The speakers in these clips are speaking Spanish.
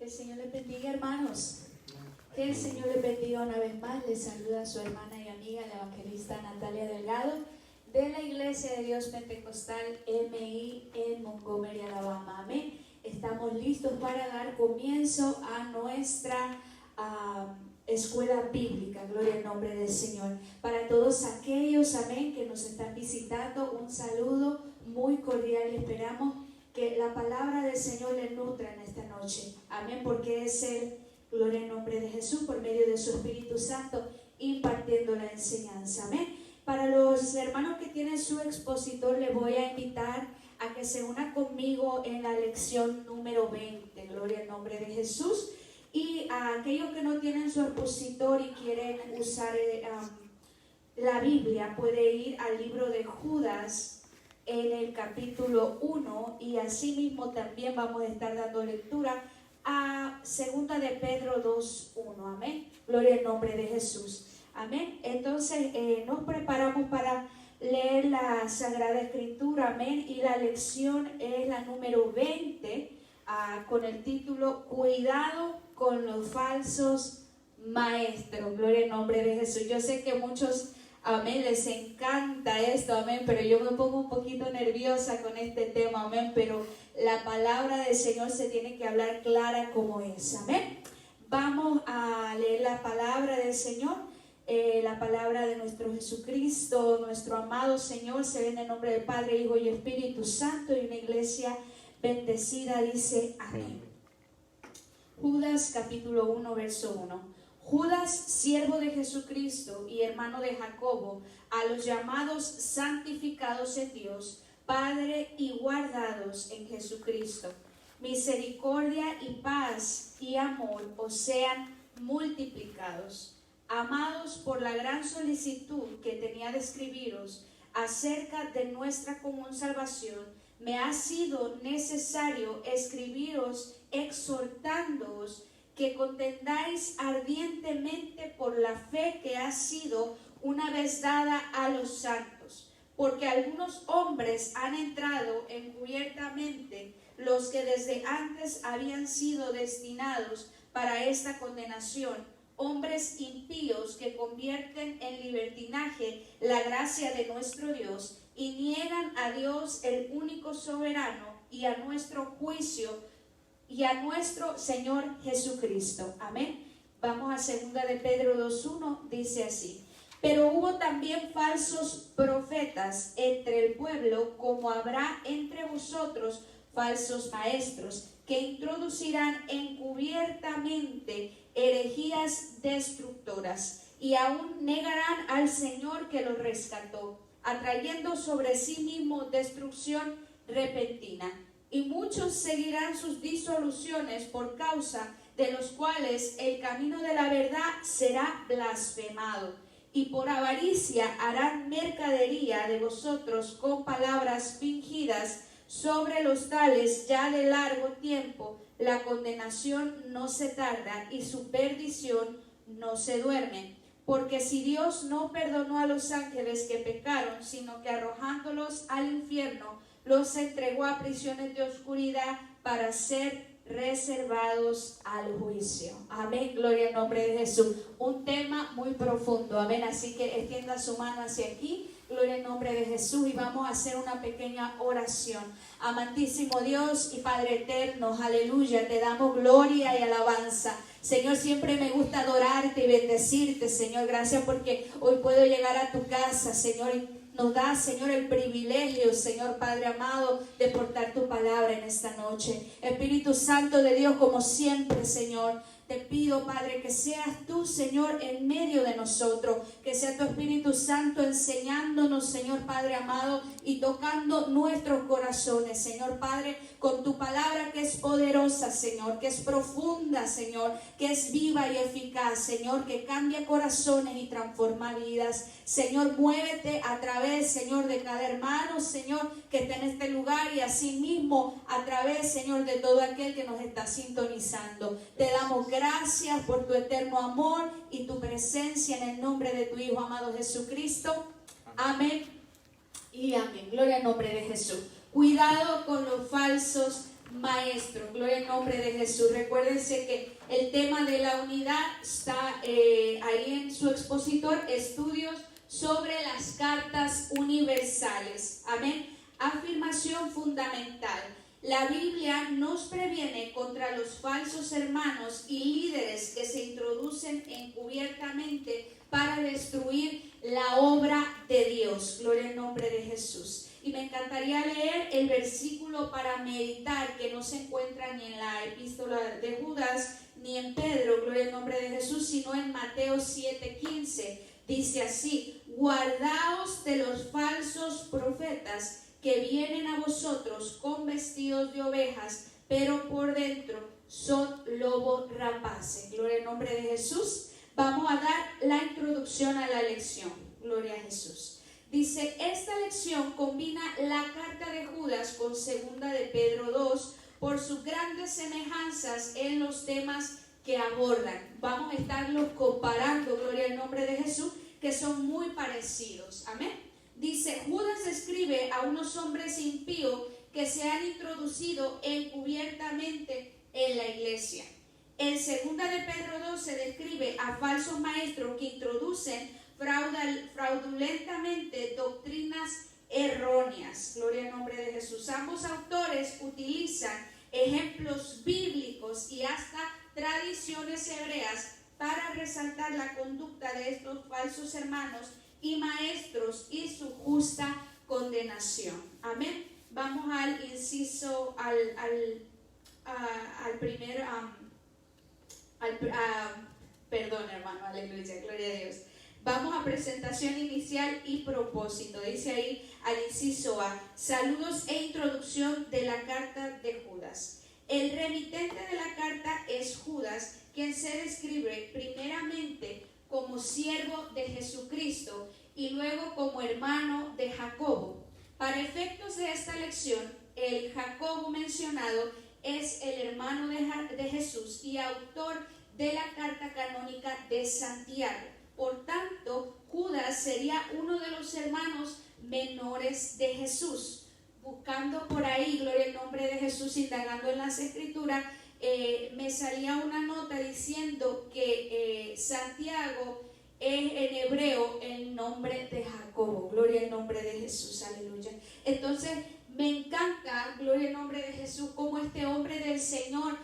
El Señor les bendiga, hermanos. Que el Señor les bendiga una vez más. Les saluda a su hermana y amiga, la evangelista Natalia Delgado, de la Iglesia de Dios Pentecostal MI en Montgomery, Alabama. Amén. Estamos listos para dar comienzo a nuestra escuela bíblica. Gloria al nombre del Señor. Para todos aquellos, amén, que nos están visitando, un saludo muy cordial y esperamos que la palabra del Señor les nutra en esta noche. Amén, porque es Él, gloria al nombre de Jesús, por medio de su Espíritu Santo, impartiendo la enseñanza. Amén. Para los hermanos que tienen su expositor, les voy a invitar a que se unan conmigo en la lección número 20. Gloria al nombre de Jesús. Y a aquellos que no tienen su expositor y quieren usar la Biblia, puede ir al libro de Judas en el capítulo 1, y asimismo también vamos a estar dando lectura a 2 de Pedro 2:1. Amén. Gloria al nombre de Jesús. Amén. Entonces nos preparamos para leer la Sagrada Escritura. Amén. Y la lección es la número 20, con el título Cuidado con los falsos maestros. Gloria al nombre de Jesús. Yo sé que muchos, amén, les encanta esto, amén, pero yo me pongo un poquito nerviosa con este tema, amén, pero la palabra del Señor se tiene que hablar clara como es, amén. Vamos a leer la palabra del Señor, la palabra de nuestro Jesucristo, nuestro amado Señor. Se ve en el nombre del Padre, Hijo y Espíritu Santo, y una iglesia bendecida dice amén. Judas capítulo 1, verso 1. Judas, siervo de Jesucristo y hermano de Jacobo, a los llamados santificados en Dios, Padre, y guardados en Jesucristo. Misericordia y paz y amor os sean multiplicados. Amados, por la gran solicitud que tenía de escribiros acerca de nuestra común salvación, me ha sido necesario escribiros exhortándoos que contendáis ardientemente por la fe que ha sido una vez dada a los santos, porque algunos hombres han entrado encubiertamente, los que desde antes habían sido destinados para esta condenación, hombres impíos que convierten en libertinaje la gracia de nuestro Dios y niegan a Dios el único soberano y a nuestro juicio y a nuestro Señor Jesucristo. Amén. Vamos a 2 de Pedro 2:1, dice así: pero hubo también falsos profetas entre el pueblo, como habrá entre vosotros falsos maestros, que introducirán encubiertamente herejías destructoras, y aún negarán al Señor que los rescató, atrayendo sobre sí mismo destrucción repentina. Y muchos seguirán sus disoluciones, por causa de los cuales el camino de la verdad será blasfemado. Y por avaricia harán mercadería de vosotros con palabras fingidas. Sobre los tales ya de largo tiempo la condenación no se tarda y su perdición no se duerme. Porque si Dios no perdonó a los ángeles que pecaron, sino que arrojándolos al infierno los entregó a prisiones de oscuridad para ser reservados al juicio. Amén, gloria al nombre de Jesús. Un tema muy profundo, amén, así que extienda su mano hacia aquí. Gloria al nombre de Jesús, y vamos a hacer una pequeña oración. Amantísimo Dios y Padre eterno, aleluya, te damos gloria y alabanza. Señor, siempre me gusta adorarte y bendecirte, Señor. Gracias porque hoy puedo llegar a tu casa, Señor, y nos da, Señor, el privilegio, Señor Padre amado, de portar tu palabra en esta noche. Espíritu Santo de Dios, como siempre, Señor, te pido, Padre, que seas tú, Señor, en medio de nosotros, que sea tu Espíritu Santo enseñándonos, Señor Padre amado, y tocando nuestros corazones, Señor Padre, con tu palabra que es poderosa, Señor, que es profunda, Señor, que es viva y eficaz, Señor, que cambia corazones y transforma vidas. Señor, muévete a través, Señor, de cada hermano, Señor, que está en este lugar, y asimismo a través, Señor, de todo aquel que nos está sintonizando. Te damos gracias por tu eterno amor y tu presencia en el nombre de tu Hijo amado Jesucristo. Amén y amén. Gloria al nombre de Jesús. Cuidado con los falsos maestros. Gloria al nombre de Jesús. Recuérdense que el tema de la unidad está ahí en su expositor, estudios sobre las cartas universales. Amén. Afirmación fundamental. La Biblia nos previene contra los falsos hermanos y líderes que se introducen encubiertamente para destruir la obra de Dios. Gloria al nombre de Jesús. Y me encantaría leer el versículo para meditar, que no se encuentra ni en la epístola de Judas ni en Pedro, gloria al nombre de Jesús, sino en Mateo 7:15. Dice así: guardaos de los falsos profetas que vienen a vosotros con vestidos de ovejas, pero por dentro son lobos rapaces. Gloria al nombre de Jesús. Vamos a dar la introducción a la lección. Gloria a Jesús. Dice, esta lección combina la carta de Judas con segunda de Pedro 2 por sus grandes semejanzas en los temas que abordan. Vamos a estarlos comparando, gloria al nombre de Jesús, que son muy parecidos. Amén. Dice, Judas escribe a unos hombres impíos que se han introducido encubiertamente en la iglesia. En segunda de Pedro 2 se describe a falsos maestros que introducen fraudulentamente doctrinas erróneas. Gloria al nombre de Jesús. Ambos autores utilizan ejemplos bíblicos y hasta tradiciones hebreas para resaltar la conducta de estos falsos hermanos y maestros y su justa condenación. Amén. Vamos al inciso, perdón, hermano, aleluya, gloria a Dios. Vamos a presentación inicial y propósito. Dice ahí al inciso A, saludos e introducción de la carta de Judas. El remitente de la carta es Judas, quien se describe primeramente como siervo de Jesucristo y luego como hermano de Jacobo. Para efectos de esta lección, el Jacobo mencionado es el hermano de Jesús y autor de la carta canónica de Santiago. Por tanto, Judas sería uno de los hermanos menores de Jesús. Buscando por ahí, gloria al nombre de Jesús, indagando en las escrituras, me salía una nota diciendo que Santiago es en hebreo el nombre de Jacobo. Gloria al nombre de Jesús, aleluya. Entonces, me encanta, gloria al nombre de Jesús, cómo este hombre del Señor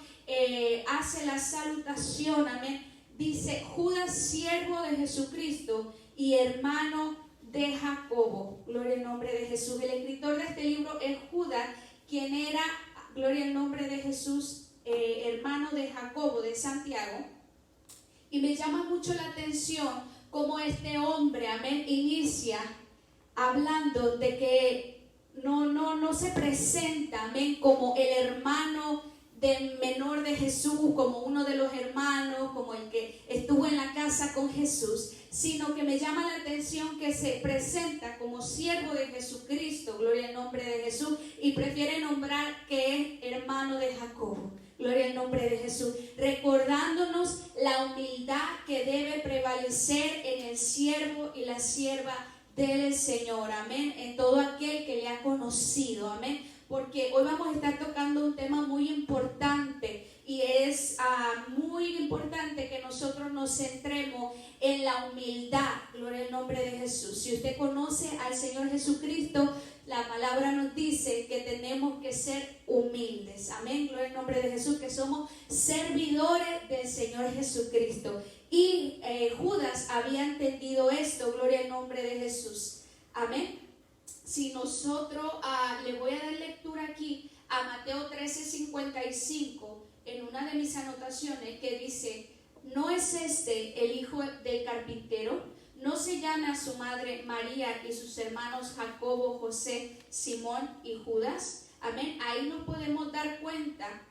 hace la salutación, amén. Dice, Judas, siervo de Jesucristo y hermano de Jacobo. Gloria al nombre de Jesús. El escritor de este libro es Judas, quien era, gloria al nombre de Jesús, hermano de Jacobo, de Santiago. Y me llama mucho la atención cómo este hombre, amén, inicia hablando de que no se presenta, amén, como el hermano del menor de Jesús, como uno de los hermanos, como el que estuvo en la casa con Jesús, sino que me llama la atención que se presenta como siervo de Jesucristo, gloria al nombre de Jesús, y prefiere nombrar que es hermano de Jacobo. Gloria al nombre de Jesús, recordándonos la humildad que debe prevalecer en el siervo y la sierva del Señor, amén, en todo aquel que le ha conocido, amén, porque hoy vamos a estar tocando un tema muy importante y es muy importante que nosotros nos centremos en la humildad, gloria al nombre de Jesús. Si usted conoce al Señor Jesucristo, la palabra nos dice que tenemos que ser humildes, amén, gloria al nombre de Jesús, que somos servidores del Señor Jesucristo. Y Judas había entendido esto, gloria al nombre de Jesús, amén. Si nosotros, le voy a dar lectura aquí a Mateo 13:55, en una de mis anotaciones, que dice, ¿no es este el hijo del carpintero? ¿No se llama a su madre María y sus hermanos Jacobo, José, Simón y Judas? Amén. Ahí nos podemos dar cuenta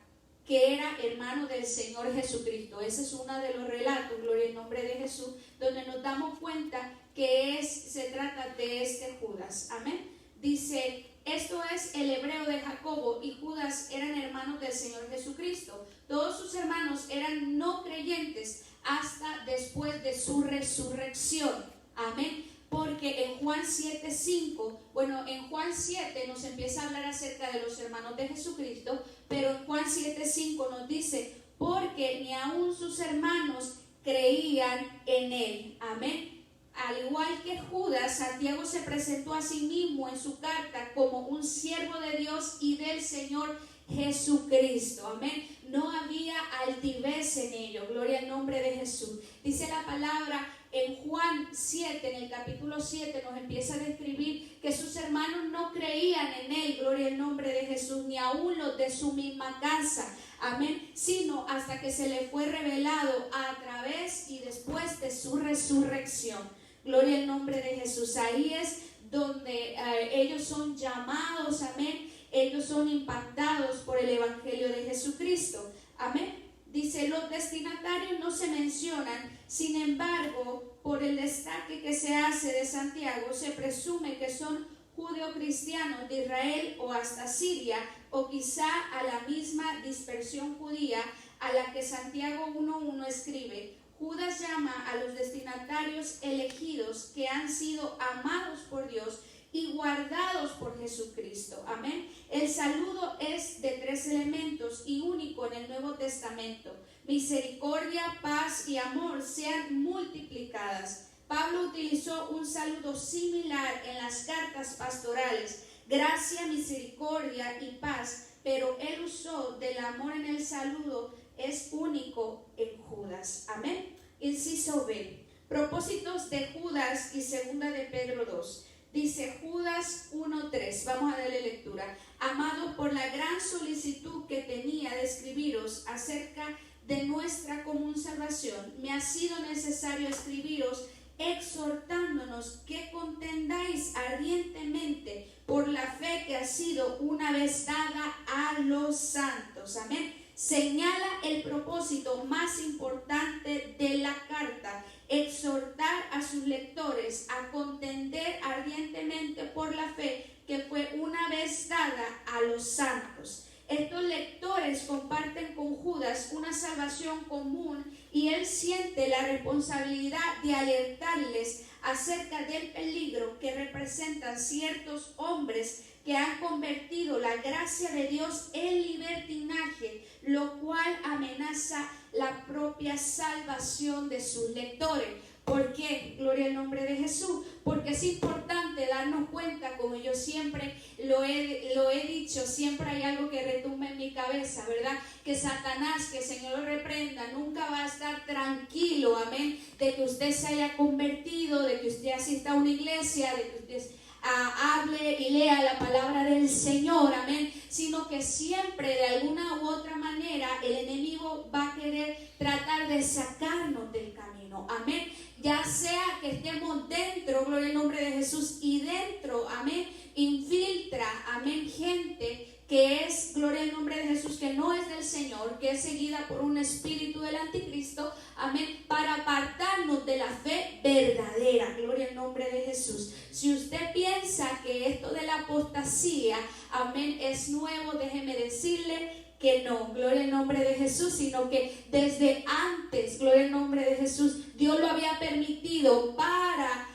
que era hermano del Señor Jesucristo. Ese es uno de los relatos, gloria al nombre de Jesús, donde nos damos cuenta que se trata de este Judas. Amén. Dice, esto es el hebreo de Jacobo y Judas eran hermanos del Señor Jesucristo. Todos sus hermanos eran no creyentes hasta después de su resurrección. Amén. Porque en Juan 7:5, bueno, en Juan 7 nos empieza a hablar acerca de los hermanos de Jesucristo, pero Judas 7:5 nos dice, porque ni aun sus hermanos creían en él. Amén. Al igual que Judas, Santiago se presentó a sí mismo en su carta como un siervo de Dios y del Señor Jesucristo. Amén. No había altivez en ello. Gloria al nombre de Jesús. Dice la palabra en Juan 7, en el capítulo 7, nos empieza a describir que sus hermanos no creían en él, gloria al nombre de Jesús, ni aún los de su misma casa, amén, sino hasta que se le fue revelado a través y después de su resurrección. Gloria al nombre de Jesús. Ahí es donde ellos son llamados, amén, ellos son impactados por el evangelio de Jesucristo, amén. Dice, los destinatarios no se mencionan, sin embargo, por el destaque que se hace de Santiago, se presume que son judeocristianos de Israel o hasta Siria, o quizá a la misma dispersión judía a la que Santiago 1:1 escribe. Judas llama a los destinatarios elegidos que han sido amados por Dios y guardados por Jesucristo. Amén. El saludo es de 3 elementos y único en el Nuevo Testamento. Misericordia, paz y amor sean multiplicadas. Pablo utilizó un saludo similar en las cartas pastorales. Gracia, misericordia y paz, pero él usó del amor en el saludo, es único en Judas. Amén. Inciso B. Propósitos de Judas y segunda de Pedro 2. Dice Judas 1:3, vamos a darle lectura. Amado, por la gran solicitud que tenía de escribiros acerca de nuestra común salvación, me ha sido necesario escribiros exhortándonos que contendáis ardientemente por la fe que ha sido una vez dada a los santos. Amén. Señala el propósito más importante de la carta: exhortar a sus lectores a contender ardientemente por la fe que fue una vez dada a los santos. Estos lectores comparten con Judas una salvación común y él siente la responsabilidad de alertarles acerca del peligro que representan ciertos hombres que han convertido la gracia de Dios en libertinaje, lo cual amenaza la propia salvación de sus lectores. ¿Por qué? Gloria al nombre de Jesús. Porque es importante darnos cuenta, como yo siempre lo he dicho, siempre hay algo que retumba en mi cabeza, ¿verdad? Que Satanás, que el Señor lo reprenda, nunca va a estar tranquilo, amén, de que usted se haya convertido, de que usted asista a una iglesia, de que usted hable y lea la palabra del Señor, amén, sino que siempre de alguna u otra manera el enemigo va a querer tratar de sacarnos del camino, amén, ya sea que estemos dentro, gloria al nombre de Jesús, y dentro, amén, infiltra, amén, gente que es, gloria al nombre de Jesús, que no es del Señor, que es seguida por un espíritu del anticristo, amén, para apartarnos de la fe verdadera, gloria al nombre de Jesús. Si usted piensa que esto de la apostasía, amén, es nuevo, déjeme decirle que no, gloria al nombre de Jesús, sino que desde antes, gloria al nombre de Jesús, Dios lo había permitido para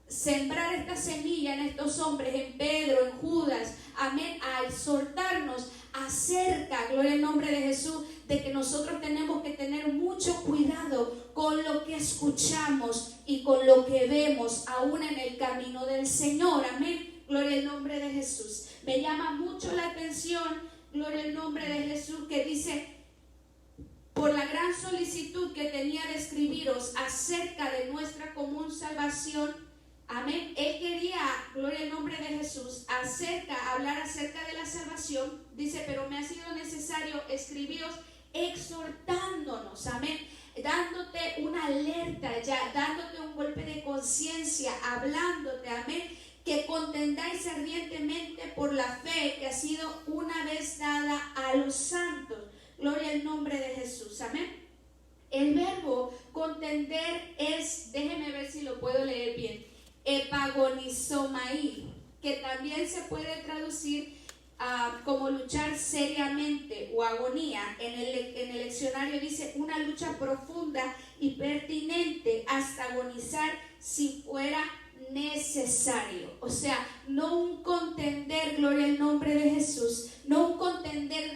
sembrar esta semilla en estos hombres, en Pedro, en Judas, amén, a exhortarnos acerca, gloria al nombre de Jesús, de que nosotros tenemos que tener mucho cuidado con lo que escuchamos y con lo que vemos aún en el camino del Señor, amén, gloria al nombre de Jesús. Me llama mucho la atención, gloria al nombre de Jesús, que dice: por la gran solicitud que tenía de escribiros acerca de nuestra común salvación, amén. Él quería, gloria al nombre de Jesús, hablar acerca de la salvación. Dice, pero me ha sido necesario escribiros exhortándonos, amén, dándote una alerta, ya dándote un golpe de conciencia, hablándote, amén, que contendáis ardientemente por la fe que ha sido una vez dada a los santos. Gloria al nombre de Jesús, amén. El verbo contender es, déjeme ver si lo puedo leer bien, epagonizomai, que también se puede traducir como luchar seriamente o agonía. En el leccionario dice una lucha profunda y pertinente hasta agonizar si fuera necesario. O sea, no un contender, gloria al nombre de Jesús, no un contender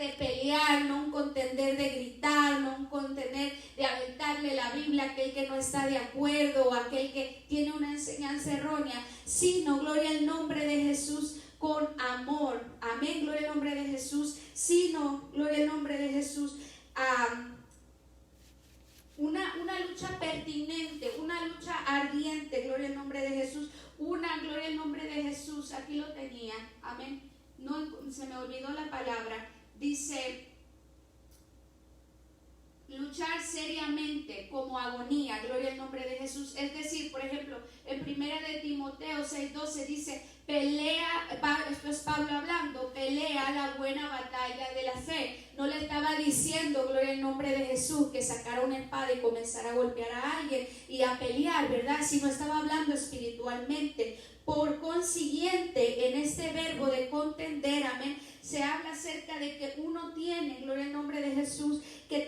aquel que no está de acuerdo o aquel que tiene una enseñanza errónea, sino, gloria al nombre de Jesús, con amor. Amén, gloria al nombre de Jesús, sino, gloria al nombre de Jesús, una lucha pertinente, una lucha ardiente, gloria al nombre de Jesús, gloria al nombre de Jesús, aquí lo tenía, amén, no, se me olvidó la palabra, dice, luchar seriamente como agonía, gloria al nombre de Jesús. Es decir, por ejemplo, en 1 de Timoteo 6:12 dice, pelea, esto es Pablo hablando, pelea la buena batalla de la fe. No le estaba diciendo, gloria al nombre de Jesús, que sacara una espada y comenzara a golpear a alguien y a pelear, ¿verdad? Sino estaba hablando espiritualmente. Por consiguiente, en este verbo de contender, amén, se habla acerca de que uno tiene, gloria al nombre de Jesús, que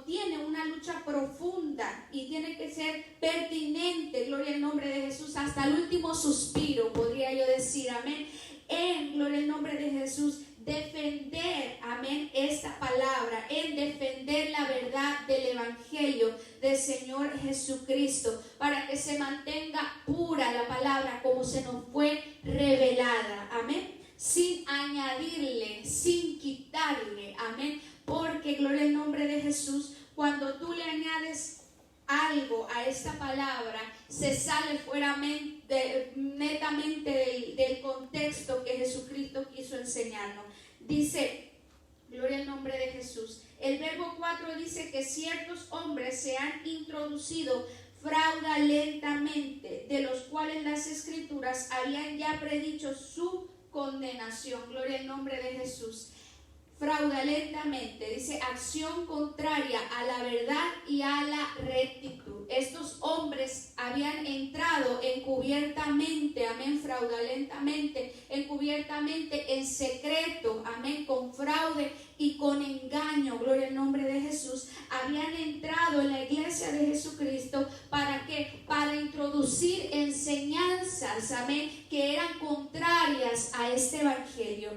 tiene una lucha profunda y tiene que ser pertinente, gloria al nombre de Jesús, hasta el último suspiro, podría yo decir, amén, en, gloria al nombre de Jesús, defender, amén, esta palabra, en defender la verdad del Evangelio del Señor Jesucristo, para que se mantenga pura la palabra como se nos fue revelada, amén, sin añadirle, sin quitarle, amén, porque, gloria al nombre de Jesús, cuando tú le añades algo a esta palabra, se sale fuera netamente del contexto que Jesucristo quiso enseñarnos. Dice, gloria al nombre de Jesús, el verbo 4 dice que ciertos hombres se han introducido fraudulentamente, de los cuales las escrituras habían ya predicho su condenación, gloria al nombre de Jesús. Fraudulentamente, dice, acción contraria a la verdad y a la rectitud. Estos hombres habían entrado encubiertamente, amén, fraudulentamente, encubiertamente, en secreto, amén, con fraude y con engaño, gloria al nombre de Jesús, habían entrado en la iglesia de Jesucristo. ¿Para qué? Para introducir enseñanzas, amén, que eran contrarias a este evangelio.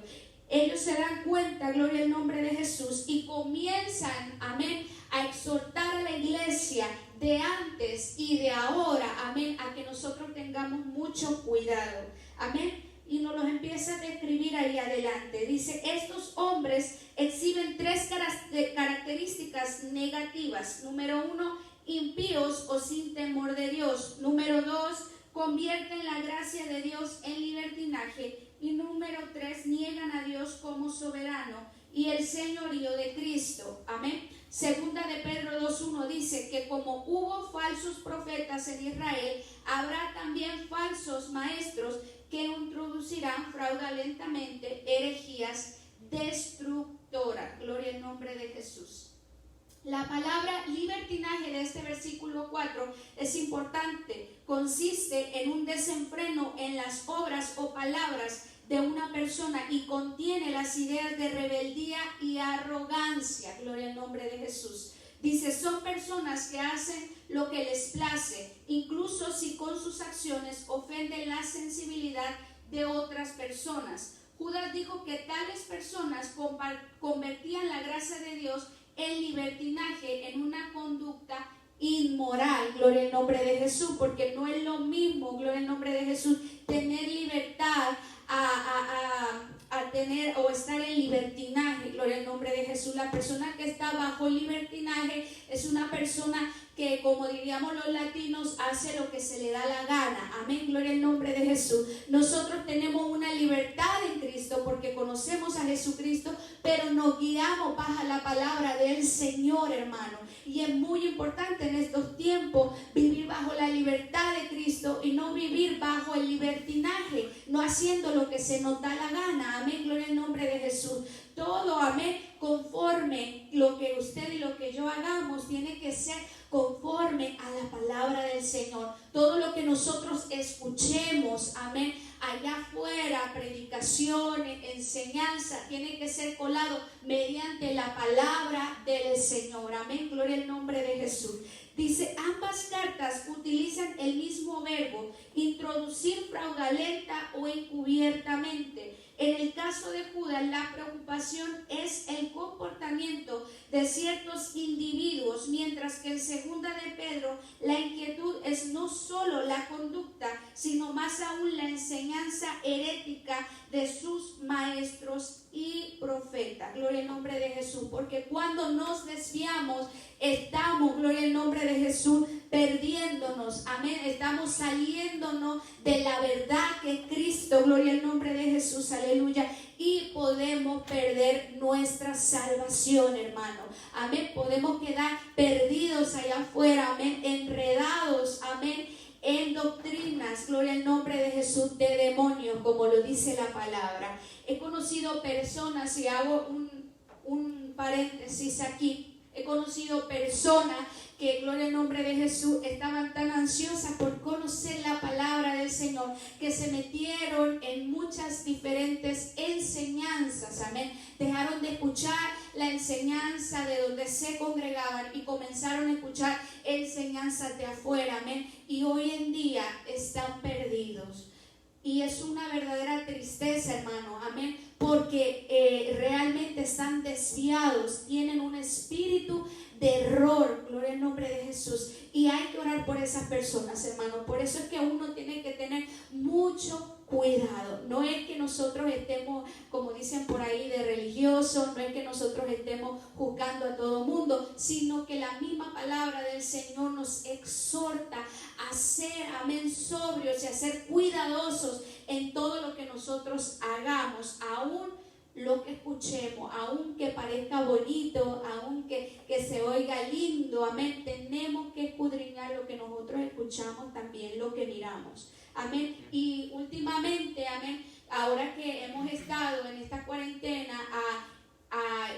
Ellos se dan cuenta, gloria al nombre de Jesús, y comienzan, amén, a exhortar a la iglesia de antes y de ahora, amén, a que nosotros tengamos mucho cuidado, amén. Y nos los empieza a describir ahí adelante. Dice, estos hombres exhiben tres características negativas. Número 1, impíos o sin temor de Dios. Número 2, convierten la gracia de Dios en libertinaje. Y número 3, niegan a Dios como soberano y el señorío de Cristo. Amén. Segunda de Pedro 2:1 dice que como hubo falsos profetas en Israel, habrá también falsos maestros que introducirán fraudulentamente herejías destructoras. Gloria al nombre de Jesús. La palabra libertinaje de este versículo 4 es importante. Consiste en un desenfreno en las obras o palabras de una persona y contiene las ideas de rebeldía y arrogancia. Gloria al nombre de Jesús. Dice, son personas que hacen lo que les place, incluso si con sus acciones ofenden la sensibilidad de otras personas. Judas dijo que tales personas convertían la gracia de Dios en libertinaje, en una conducta inmoral, gloria al nombre de Jesús, porque no es lo mismo, gloria al nombre de Jesús, tener libertad a tener o estar en libertinaje, gloria al nombre de Jesús. La persona que está bajo libertinaje es una persona que, como diríamos los latinos, hace lo que se le da la gana. Amén, gloria al nombre de Jesús. Nosotros tenemos una libertad en Cristo porque conocemos a Jesucristo, pero nos guiamos bajo la palabra del Señor, hermano. Y es muy importante en estos tiempos vivir bajo la libertad de Cristo y no vivir bajo el libertinaje, no haciendo lo que se nos da la gana. Amén, gloria al nombre de Jesús. Todo, amén, conforme lo que usted y lo que yo hagamos tiene que ser conforme a la palabra del Señor. Todo lo que nosotros escuchemos, amén, allá afuera, predicaciones, enseñanza, tiene que ser colado mediante la palabra del Señor. Amén, gloria al nombre de Jesús. Dice, ambas cartas utilizan el mismo verbo, introducir fraudulenta o encubiertamente. En el caso de Judas, la preocupación es el comportamiento de ciertos individuos, mientras que en segunda de Pedro, la inquietud es no solo la conducta, sino más aún la enseñanza herética de sus maestros y profetas. Gloria al nombre de Jesús, porque cuando nos desviamos, estamos, gloria al nombre de Jesús, perdiéndonos, amén, estamos saliéndonos de la verdad que es Cristo, gloria al nombre de Jesús, aleluya, y podemos perder nuestra salvación, hermano, amén, podemos quedar perdidos allá afuera, amén, enredados, amén, en doctrinas, gloria al nombre de Jesús, de demonios, como lo dice la palabra. He conocido personas, y hago un paréntesis aquí, he conocido personas que, gloria al nombre de Jesús, estaban tan ansiosas por conocer la palabra del Señor, que se metieron en muchas diferentes enseñanzas, amén. Dejaron de escuchar la enseñanza de donde se congregaban y comenzaron a escuchar enseñanzas de afuera, amén. Y hoy en día están perdidos. Y es una verdadera tristeza, hermano, amén, porque realmente están desviados, tienen un espíritu de error, gloria al nombre de Jesús, y hay que orar por esas personas, hermano. Por eso es que uno tiene que tener mucho cuidado. No es que nosotros estemos, como dicen por ahí, de religiosos, no es que nosotros estemos juzgando a todo mundo, sino que la misma palabra del Señor nos exhorta a ser, amén, sobrios y a ser cuidadosos en todo lo que nosotros hagamos, aún lo que escuchemos, aun que parezca bonito, aun que se oiga lindo, amén, tenemos que escudriñar lo que nosotros escuchamos, también lo que miramos, amén. Y últimamente, amén, ahora que hemos estado en esta cuarentena,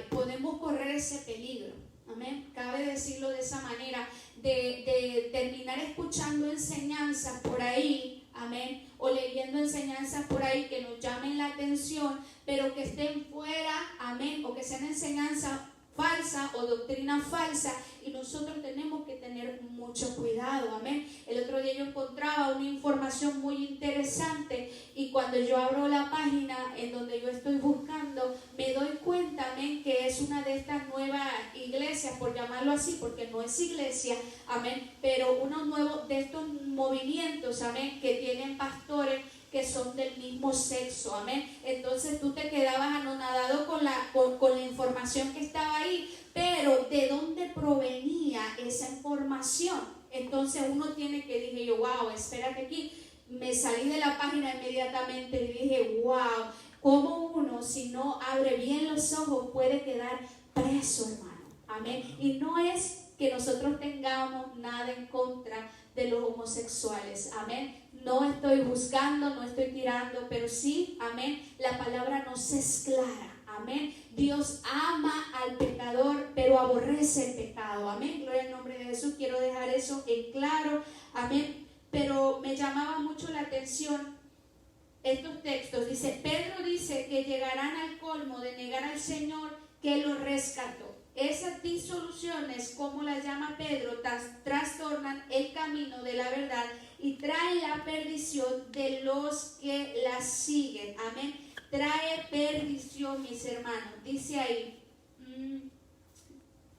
podemos correr ese peligro, amén, cabe decirlo de esa manera, de terminar escuchando enseñanzas por ahí, amén, o leyendo enseñanzas por ahí que nos llamen la atención, pero que estén fuera, amén, o que sean enseñanzas falsas o doctrina falsa, y nosotros tenemos que tener mucho cuidado, amén. El otro día yo encontraba una información muy interesante, y cuando yo abro la página en donde yo estoy buscando, me doy cuenta, amén, que es una de estas nuevas iglesias, por llamarlo así, porque no es iglesia, amén, pero uno nuevo de estos movimientos, amén, que tienen pastores que son del mismo sexo, amén. Entonces tú te quedabas anonadado con la información que estaba ahí, pero ¿de dónde provenía esa información? Entonces uno tiene que, dije yo, wow, espérate aquí, me salí de la página inmediatamente y dije, wow, ¿cómo uno, si no abre bien los ojos, puede quedar preso, hermano? Amén. Y no es que nosotros tengamos nada en contra de los homosexuales, amén. No estoy buscando, no estoy tirando, pero sí, amén, la palabra nos es clara, amén. Dios ama al pecador, pero aborrece el pecado, amén. Gloria al nombre de Jesús, quiero dejar eso en claro, amén. Pero me llamaba mucho la atención estos textos. Dice, Pedro dice que llegarán al colmo de negar al Señor que lo rescató. Esas disoluciones, como las llama Pedro, trastornan el camino de la verdad y traen la perdición de los que la siguen. Amén. Trae perdición, mis hermanos. Dice ahí,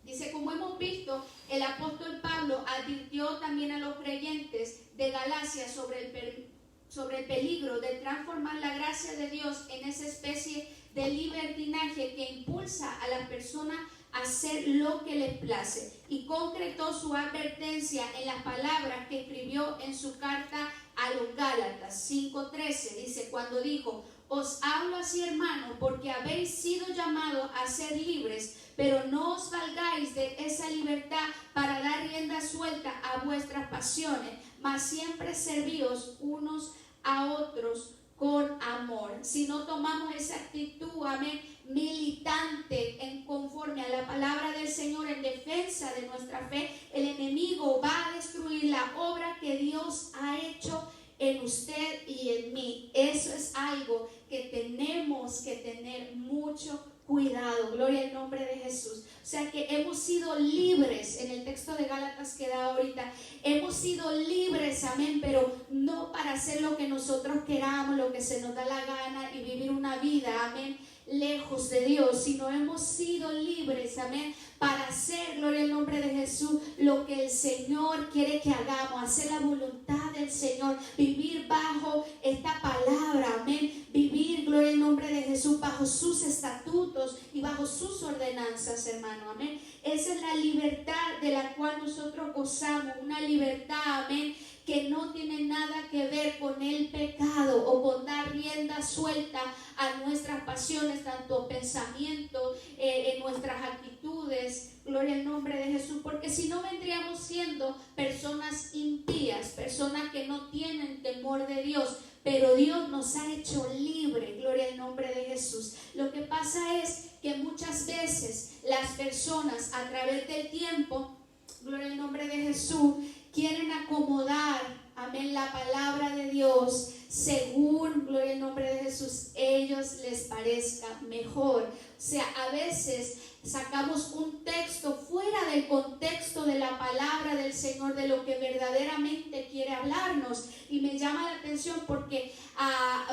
dice, como hemos visto, el apóstol Pablo advirtió también a los creyentes de Galacia sobre el peligro de transformar la gracia de Dios en esa especie de libertinaje que impulsa a las personas a hacer lo que les place, y concretó su advertencia en las palabras que escribió en su carta a los Gálatas 5:13. Dice, cuando dijo, os hablo así, hermanos, porque habéis sido llamados a ser libres, pero no os valgáis de esa libertad para dar rienda suelta a vuestras pasiones, mas siempre servíos unos a otros con amor. Si no tomamos esa actitud, amén, militante, en conforme a la palabra del Señor, en defensa de nuestra fe, el enemigo va a destruir la obra que Dios ha hecho en usted y en mí. Eso es algo que tenemos que tener mucho cuidado. Gloria al nombre de Jesús. O sea que hemos sido libres, en el texto de Gálatas que da ahorita, hemos sido libres, amén, pero no para hacer lo que nosotros queramos, lo que se nos da la gana y vivir una vida, amén, lejos de Dios, sino hemos sido libres, amén, para hacer, gloria al nombre de Jesús, lo que el Señor quiere que hagamos, hacer la voluntad del Señor, vivir bajo esta palabra, amén, vivir, gloria al nombre de Jesús, bajo sus estatutos y bajo sus ordenanzas, hermano, amén. Esa es la libertad de la cual nosotros gozamos, una libertad, amén, que no tiene nada que ver con el pecado o con dar rienda suelta a nuestras pasiones, tanto pensamientos, en nuestras actitudes, gloria al nombre de Jesús, porque si no vendríamos siendo personas impías, personas que no tienen temor de Dios, pero Dios nos ha hecho libre, gloria al nombre de Jesús. Lo que pasa es que muchas veces las personas a través del tiempo, gloria al nombre de Jesús, quieren acomodar, amén, la palabra de Dios según, gloria al nombre de Jesús, ellos les parezca mejor. O sea, a veces sacamos un texto fuera del contexto de la palabra del Señor, de lo que verdaderamente quiere hablarnos, y me llama la atención porque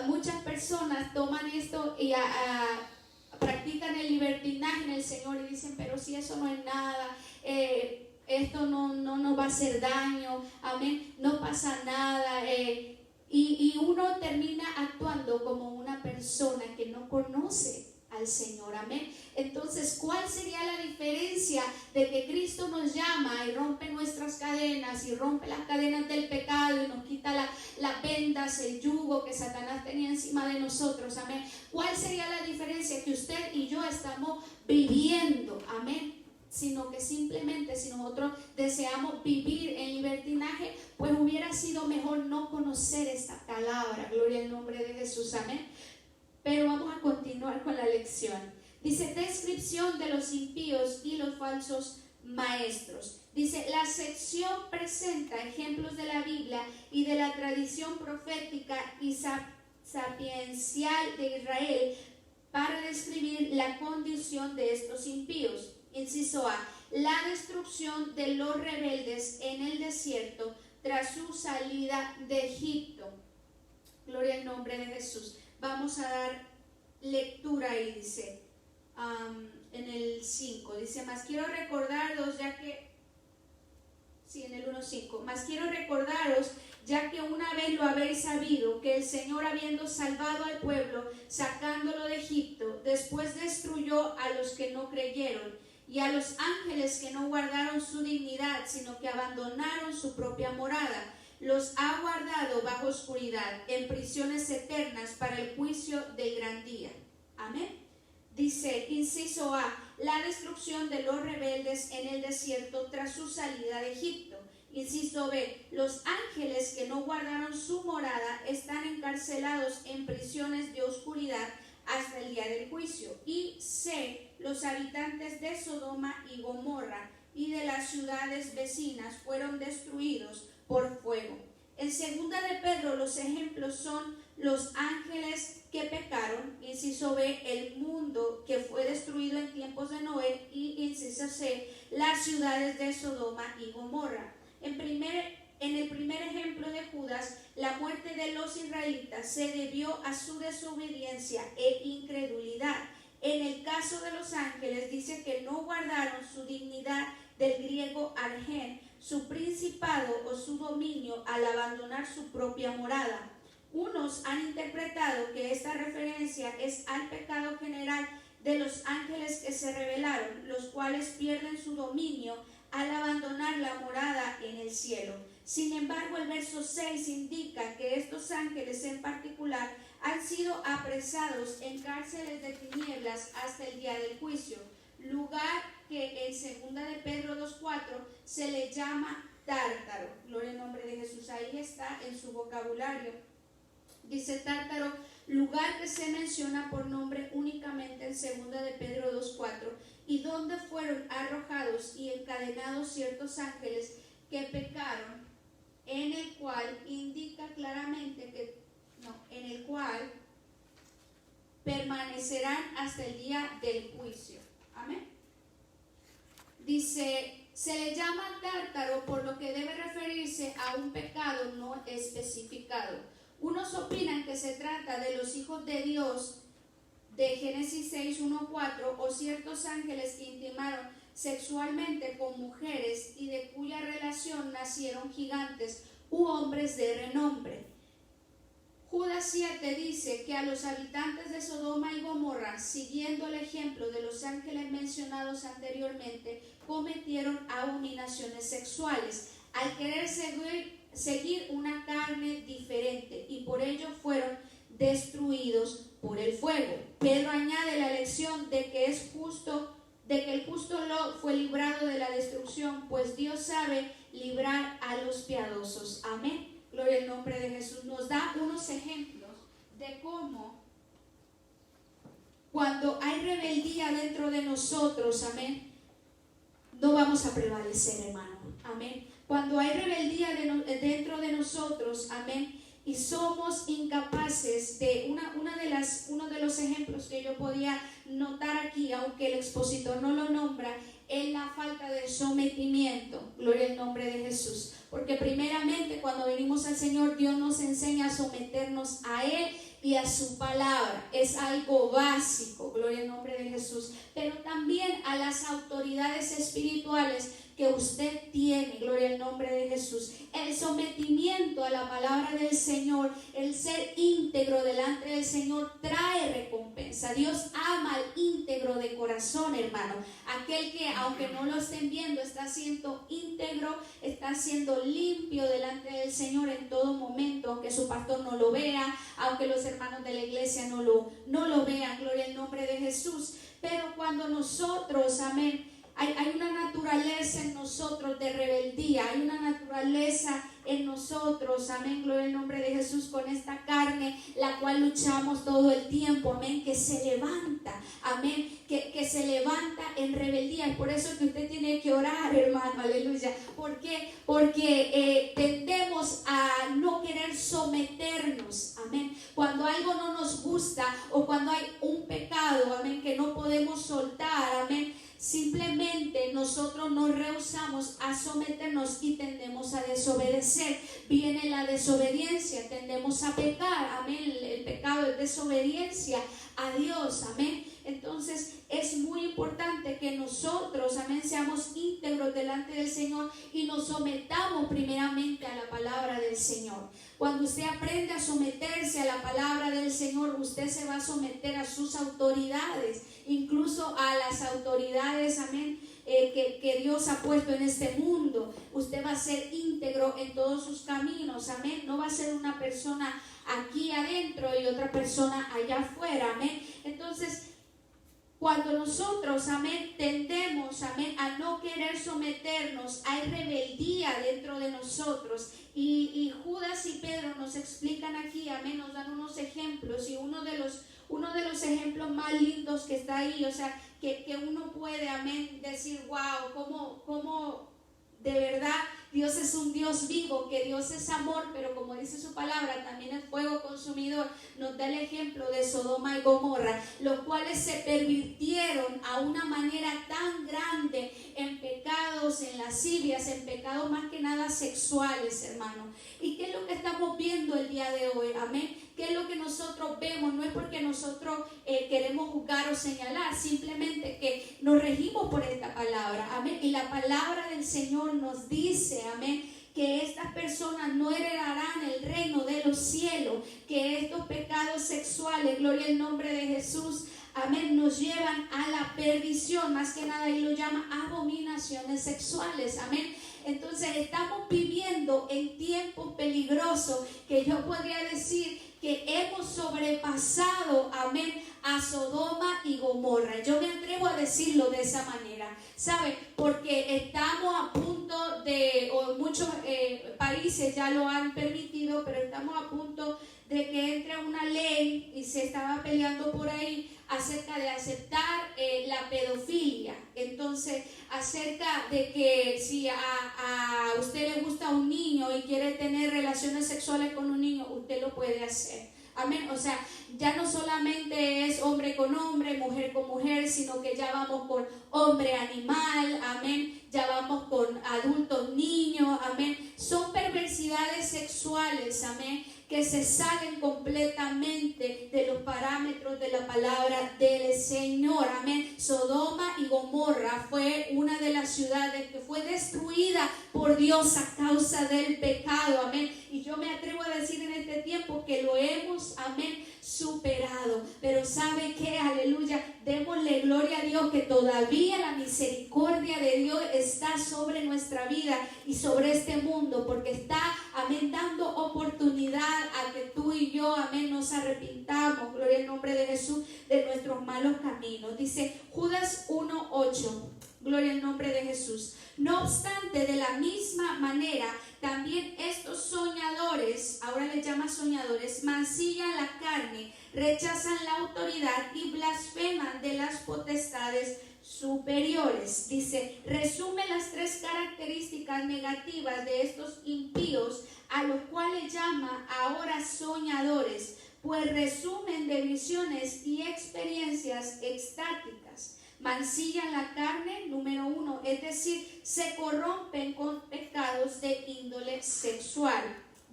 muchas personas toman esto y practican el libertinaje en el Señor y dicen, pero si eso no es nada, esto no nos va a hacer daño, amén, no pasa nada, y uno termina actuando como una persona que no conoce al Señor, amén. Entonces, ¿cuál sería la diferencia de que Cristo nos llama y rompe nuestras cadenas y rompe las cadenas del pecado y nos quita las vendas, el yugo que Satanás tenía encima de nosotros, amén? ¿Cuál sería la diferencia? Que usted y yo estamos viviendo, amén, sino que simplemente si nosotros deseamos vivir en libertinaje, pues hubiera sido mejor no conocer esta palabra, gloria al nombre de Jesús, amén. Pero vamos a continuar con la lección. Dice, descripción de los impíos y los falsos maestros. Dice, la sección presenta ejemplos de la Biblia y de la tradición profética y sapiencial de Israel para describir la condición de estos impíos. Inciso A, la destrucción de los rebeldes en el desierto tras su salida de Egipto. Gloria al nombre de Jesús. Vamos a dar lectura ahí, dice, en el 5, dice, más quiero recordaros, ya que, sí, en el 1.5, más quiero recordaros, ya que una vez lo habéis sabido, que el Señor, habiendo salvado al pueblo, sacándolo de Egipto, después destruyó a los que no creyeron, y a los ángeles que no guardaron su dignidad, sino que abandonaron su propia morada, los ha guardado bajo oscuridad, en prisiones eternas para el juicio del gran día. Amén. Dice, inciso A, la destrucción de los rebeldes en el desierto tras su salida de Egipto. Inciso B, los ángeles que no guardaron su morada están encarcelados en prisiones de oscuridad hasta el día del juicio. Y C, los habitantes de Sodoma y Gomorra y de las ciudades vecinas fueron destruidos por fuego. En segunda de Pedro los ejemplos son los ángeles que pecaron, inciso B, el mundo que fue destruido en tiempos de Noé, y inciso C, las ciudades de Sodoma y Gomorra. En el primer ejemplo de Judas, la muerte de los israelitas se debió a su desobediencia e incredulidad. En el caso de los ángeles dice que no guardaron su dignidad, del griego argen, su principado o su dominio al abandonar su propia morada. Unos han interpretado que esta referencia es al pecado general de los ángeles que se rebelaron, los cuales pierden su dominio al abandonar la morada en el cielo. Sin embargo, el verso 6 indica que estos ángeles en particular han sido apresados en cárceles de tinieblas hasta el día del juicio, lugar que en 2 de Pedro 2.4 se le llama Tártaro. Gloria al nombre de Jesús, ahí está en su vocabulario. Dice Tártaro, lugar que se menciona por nombre únicamente en 2 de Pedro 2.4, y donde fueron arrojados y encadenados ciertos ángeles que pecaron, en el cual indica claramente que, no, en el cual permanecerán hasta el día del juicio. Amén. Dice, se le llama tártaro por lo que debe referirse a un pecado no especificado. Unos opinan que se trata de los hijos de Dios de Génesis 6, 1, 4, o ciertos ángeles que intimaron sexualmente con mujeres y de cuya relación nacieron gigantes u hombres de renombre. Judas 7 dice que a los habitantes de Sodoma y Gomorra, siguiendo el ejemplo de los ángeles mencionados anteriormente, cometieron abominaciones sexuales al querer seguir una carne diferente, y por ello fueron destruidos por el fuego. Pedro añade la lección de que el justo Lot fue librado de la destrucción, pues Dios sabe librar a los piadosos. Amén. Gloria al nombre de Jesús. Nos da unos ejemplos de cómo cuando hay rebeldía dentro de nosotros, amén, no vamos a prevalecer, hermano. Amén. Cuando hay rebeldía dentro de nosotros, amén, y somos incapaces de uno de los ejemplos que yo podía notar aquí, aunque el expositor no lo nombra, es la falta de sometimiento. Gloria al nombre de Jesús. Porque primeramente cuando venimos al Señor, Dios nos enseña a someternos a Él y a su palabra. Es algo básico, gloria al nombre de Jesús. Pero también a las autoridades espirituales que usted tiene, gloria al nombre de Jesús. El sometimiento a la palabra del Señor, el ser íntegro delante del Señor, trae recompensa. Dios ama al íntegro de corazón, hermano. Aquel que, aunque no lo estén viendo, está siendo íntegro, está siendo limpio delante del Señor en todo momento, aunque su pastor no lo vea, aunque los hermanos de la iglesia no lo vean, gloria al nombre de Jesús. Pero cuando nosotros, amén, hay una naturaleza en nosotros de rebeldía, hay una naturaleza en nosotros, amén, gloria al nombre de Jesús, con esta carne, la cual luchamos todo el tiempo, amén, que se levanta, amén, que se levanta en rebeldía. Es por eso que usted tiene que orar, hermano, aleluya. ¿Por qué? Porque tendemos a no querer someternos, amén. Cuando algo no nos gusta o cuando hay un pecado, amén, que no podemos soltar, amén, simplemente nosotros nos rehusamos a someternos y tendemos a desobedecer. Viene la desobediencia, tendemos a pecar, amén. El pecado es desobediencia a Dios, amén. Entonces es muy importante que nosotros, amén, seamos íntegros delante del Señor y nos sometamos primeramente a la palabra del Señor. Cuando usted aprende a someterse a la palabra del Señor, usted se va a someter a sus autoridades, incluso a las autoridades, amén, que Dios ha puesto en este mundo. Usted va a ser íntegro en todos sus caminos, amén. No va a ser una persona aquí adentro y otra persona allá afuera, amén. Entonces, cuando nosotros, amén, tendemos, amén, a no querer someternos, hay rebeldía dentro de nosotros. Y Judas y Pedro nos explican aquí, amén, nos dan unos ejemplos. Y uno de los ejemplos más lindos que está ahí, o sea, que uno puede, amén, decir, wow, cómo de verdad Dios es un Dios vivo, que Dios es amor, pero como dice su palabra, también es fuego consumidor. Nos da el ejemplo de Sodoma y Gomorra, los cuales se pervirtieron a una manera tan grande en pecados, en lascivias, en pecados más que nada sexuales, hermano. ¿Y qué es lo que estamos viendo el día de hoy? Amén. ¿Qué es lo que nosotros vemos? No es porque nosotros queremos juzgar o señalar, simplemente que nos regimos por esta palabra, amén. Y la palabra del Señor nos dice, amén, que estas personas no heredarán el reino de los cielos, que estos pecados sexuales, gloria al nombre de Jesús, amén, nos llevan a la perdición. Más que nada ahí lo llama abominaciones sexuales, amén. Entonces estamos viviendo en tiempos peligrosos, que yo podría decir que hemos sobrepasado, amén, a Sodoma y Gomorra. Yo me atrevo a decirlo de esa manera, ¿sabe? Porque estamos a punto de, o muchos países ya lo han permitido, pero estamos a punto de que entre una ley, y se estaba peleando por ahí, acerca de aceptar la pedofilia. Entonces, acerca de que si a usted le gusta un niño y quiere tener relaciones sexuales con un niño, usted lo puede hacer. Amén. O sea, ya no solamente es hombre con hombre, mujer con mujer, sino que ya vamos con hombre animal, amén. Ya vamos con adultos niños, amén. Son perversidades sexuales, amén, que se salen completamente de los parámetros de la palabra del Señor, amén. Sodoma y Gomorra fue una de las ciudades que fue destruida por Dios a causa del pecado, amén. Y yo me atrevo a decir en este tiempo que lo hemos, amén, superado. Pero ¿sabe qué? Aleluya, démosle gloria a Dios que todavía la misericordia de Dios está sobre nuestra vida y sobre este mundo, porque está, amén, dando oportunidad a que tú y yo, amén, nos arrepintamos, gloria al nombre de Jesús, de nuestros malos caminos. Dice Judas 1:8, gloria al nombre de Jesús. No obstante, de la misma manera, también estos soñadores, ahora les llama soñadores, mancillan la carne, rechazan la autoridad y blasfeman de las potestades superiores. Dice, resume las tres características negativas de estos impíos, a los cuales llama ahora soñadores, pues resumen de visiones y experiencias extáticas. Mancillan la carne, número 1, es decir, se corrompen con pecados de índole sexual.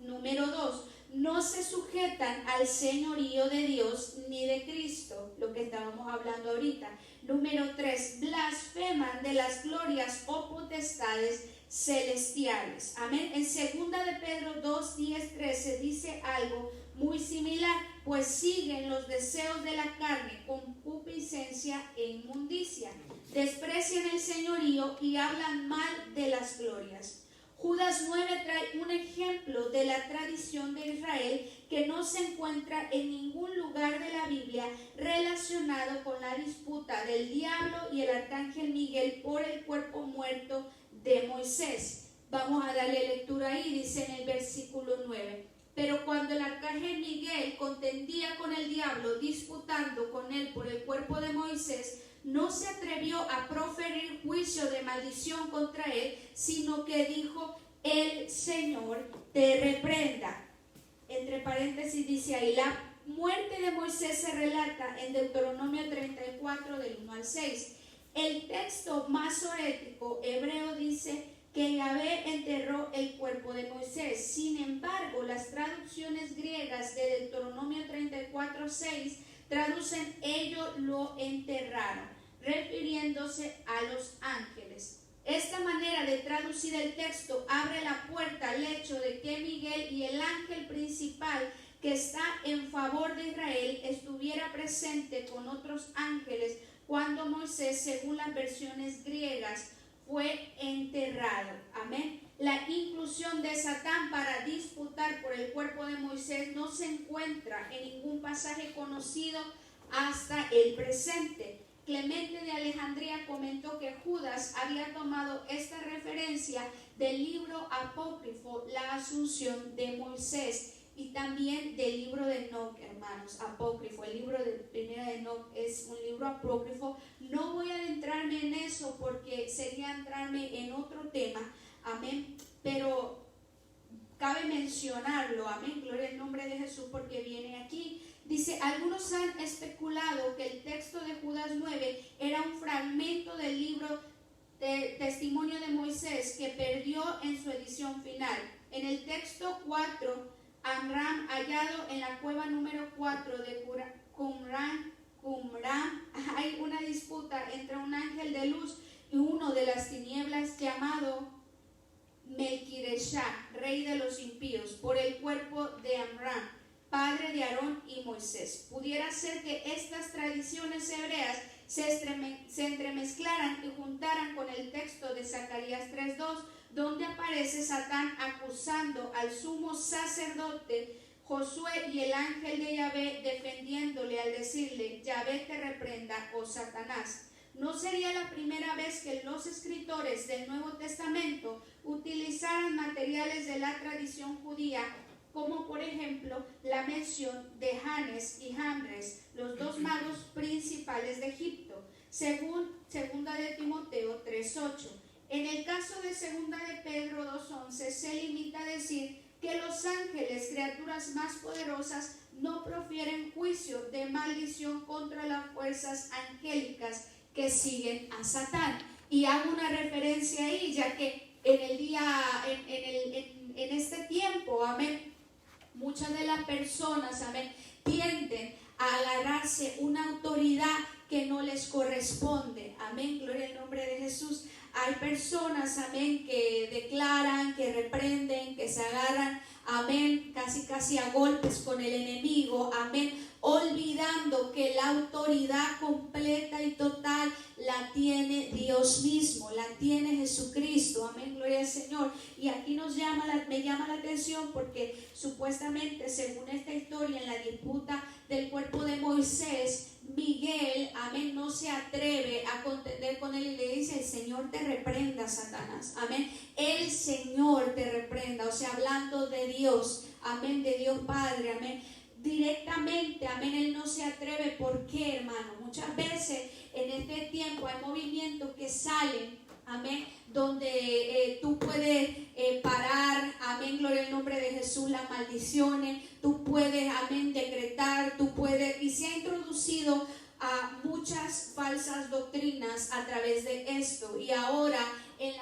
Número 2, no se sujetan al señorío de Dios ni de Cristo, lo que estábamos hablando ahorita. Número 3, blasfeman de las glorias o potestades celestiales. Amén. En 2 de Pedro 2, 10, 13 dice algo muy similar, pues siguen los deseos de la carne, concupiscencia e inmundicia, desprecian el señorío y hablan mal de las glorias. Judas 9 trae un ejemplo de la tradición de Israel que no se encuentra en ningún lugar de la Biblia relacionado con la disputa del diablo y el arcángel Miguel por el cuerpo muerto de Moisés. Vamos a darle lectura ahí, dice en el versículo 9. Pero cuando el arcángel Miguel contendía con el diablo, disputando con él por el cuerpo de Moisés, no se atrevió a proferir juicio de maldición contra él, sino que dijo, el Señor te reprenda. Entre paréntesis dice ahí, la muerte de Moisés se relata en Deuteronomio 34 del 1 al 6. El texto masorético hebreo dice que Yahvé enterró el cuerpo de Moisés. Sin embargo, las traducciones griegas de Deuteronomio 34:6 traducen ellos lo enterraron, refiriéndose a los ángeles. Esta manera de traducir el texto abre la puerta al hecho de que Miguel y el ángel principal que está en favor de Israel estuviera presente con otros ángeles cuando Moisés, según las versiones griegas, fue enterrado. Amén. La inclusión de Satán para disputar por el cuerpo de Moisés no se encuentra en ningún pasaje conocido hasta el presente. Clemente de Alejandría comentó que Judas había tomado esta referencia del libro apócrifo La Asunción de Moisés y también del libro de Enoc, hermanos, apócrifo. El libro de Primera de Enoc es un libro apócrifo. No voy a adentrarme en eso porque sería entrarme en otro tema, amén, pero cabe mencionarlo, amén, gloria al nombre de Jesús, porque viene aquí. Dice, algunos han especulado que el texto de Judas 9 era un fragmento del libro de Testimonio de Moisés que perdió en su edición final. En el texto 4, Amram, hallado en la cueva número 4 de Qumran, hay una disputa entre un ángel de luz y uno de las tinieblas llamado Melquireshá, rey de los impíos, por el cuerpo de Amram, padre de Aarón y Moisés. Pudiera ser que estas tradiciones hebreas se entremezclaran y juntaran con el texto de Zacarías 3:2, donde aparece Satán acusando al sumo sacerdote Josué y el ángel de Yahvé defendiéndole al decirle, Yahvé te reprenda, oh Satanás. No sería la primera vez que los escritores del Nuevo Testamento utilizaran materiales de la tradición judía, como por ejemplo la mención de Janes y Jambres, los dos magos principales de Egipto, según 2 de Timoteo 3:8. En el caso de 2 de Pedro 2:11 se limita a decir que los ángeles, criaturas más poderosas, no profieren juicio de maldición contra las fuerzas angélicas que siguen a Satán. Y hago una referencia ahí, ya que en este tiempo, amén, muchas de las personas, amén, tienden a agarrarse una autoridad que no les corresponde. Amén, gloria al nombre de Jesús. Hay personas, amén, que declaran, que reprenden, que se agarran, amén, casi a golpes con el enemigo, amén, olvidando que la autoridad completa y total la tiene Dios mismo, la tiene Jesucristo, amén, gloria al Señor. Y aquí me llama la atención porque supuestamente, según esta historia, en la disputa del cuerpo de Moisés, Miguel, amén, no se atreve a contender con él y le dice: el Señor te reprenda, Satanás, amén, el Señor te reprenda, o sea, hablando de Dios, amén, de Dios Padre, amén, directamente, amén, él no se atreve. ¿Por qué, hermano? Muchas veces en este tiempo hay movimientos que salen, amén, donde tú puedes parar, amén, gloria al nombre de Jesús, las maldiciones, tú puedes, amén, decretar, tú puedes, y se ha introducido a muchas falsas doctrinas a través de esto. Y ahora en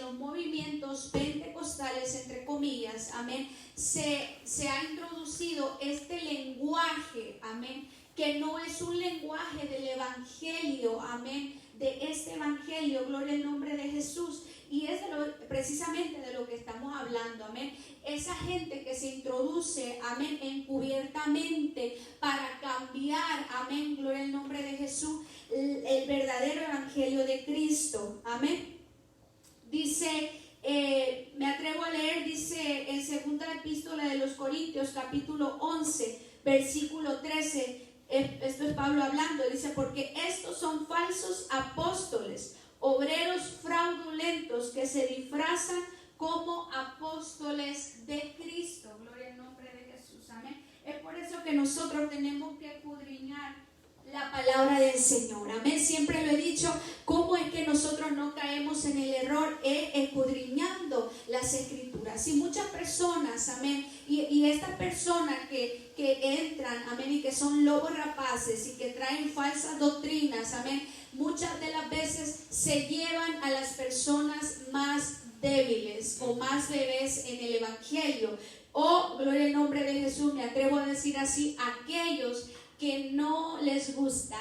los movimientos pentecostales, entre comillas, amén, se ha introducido este lenguaje, amén, que no es un lenguaje del evangelio, amén, de este evangelio, gloria al nombre de Jesús. Y es precisamente de lo que estamos hablando, amén. Esa gente que se introduce, amén, encubiertamente para cambiar, amén, gloria al nombre de Jesús, el verdadero evangelio de Cristo, amén. Dice, me atrevo a leer, dice en segunda epístola de los Corintios, capítulo 11, versículo 13, esto es Pablo hablando, dice: porque estos son falsos apóstoles, obreros fraudulentos que se disfrazan como apóstoles de Cristo. Gloria al nombre de Jesús, amén. Es por eso que nosotros tenemos que escudriñar la palabra del Señor, amén. Siempre lo he dicho, cómo es que nosotros no caemos en el error, escudriñando las escrituras. Y muchas personas, amén, y estas personas que entran, amén, y que son lobos rapaces y que traen falsas doctrinas, amén, muchas de las veces se llevan a las personas más débiles o más bebés en el evangelio, o, gloria al nombre de Jesús, me atrevo a decir así, aquellos que no les gusta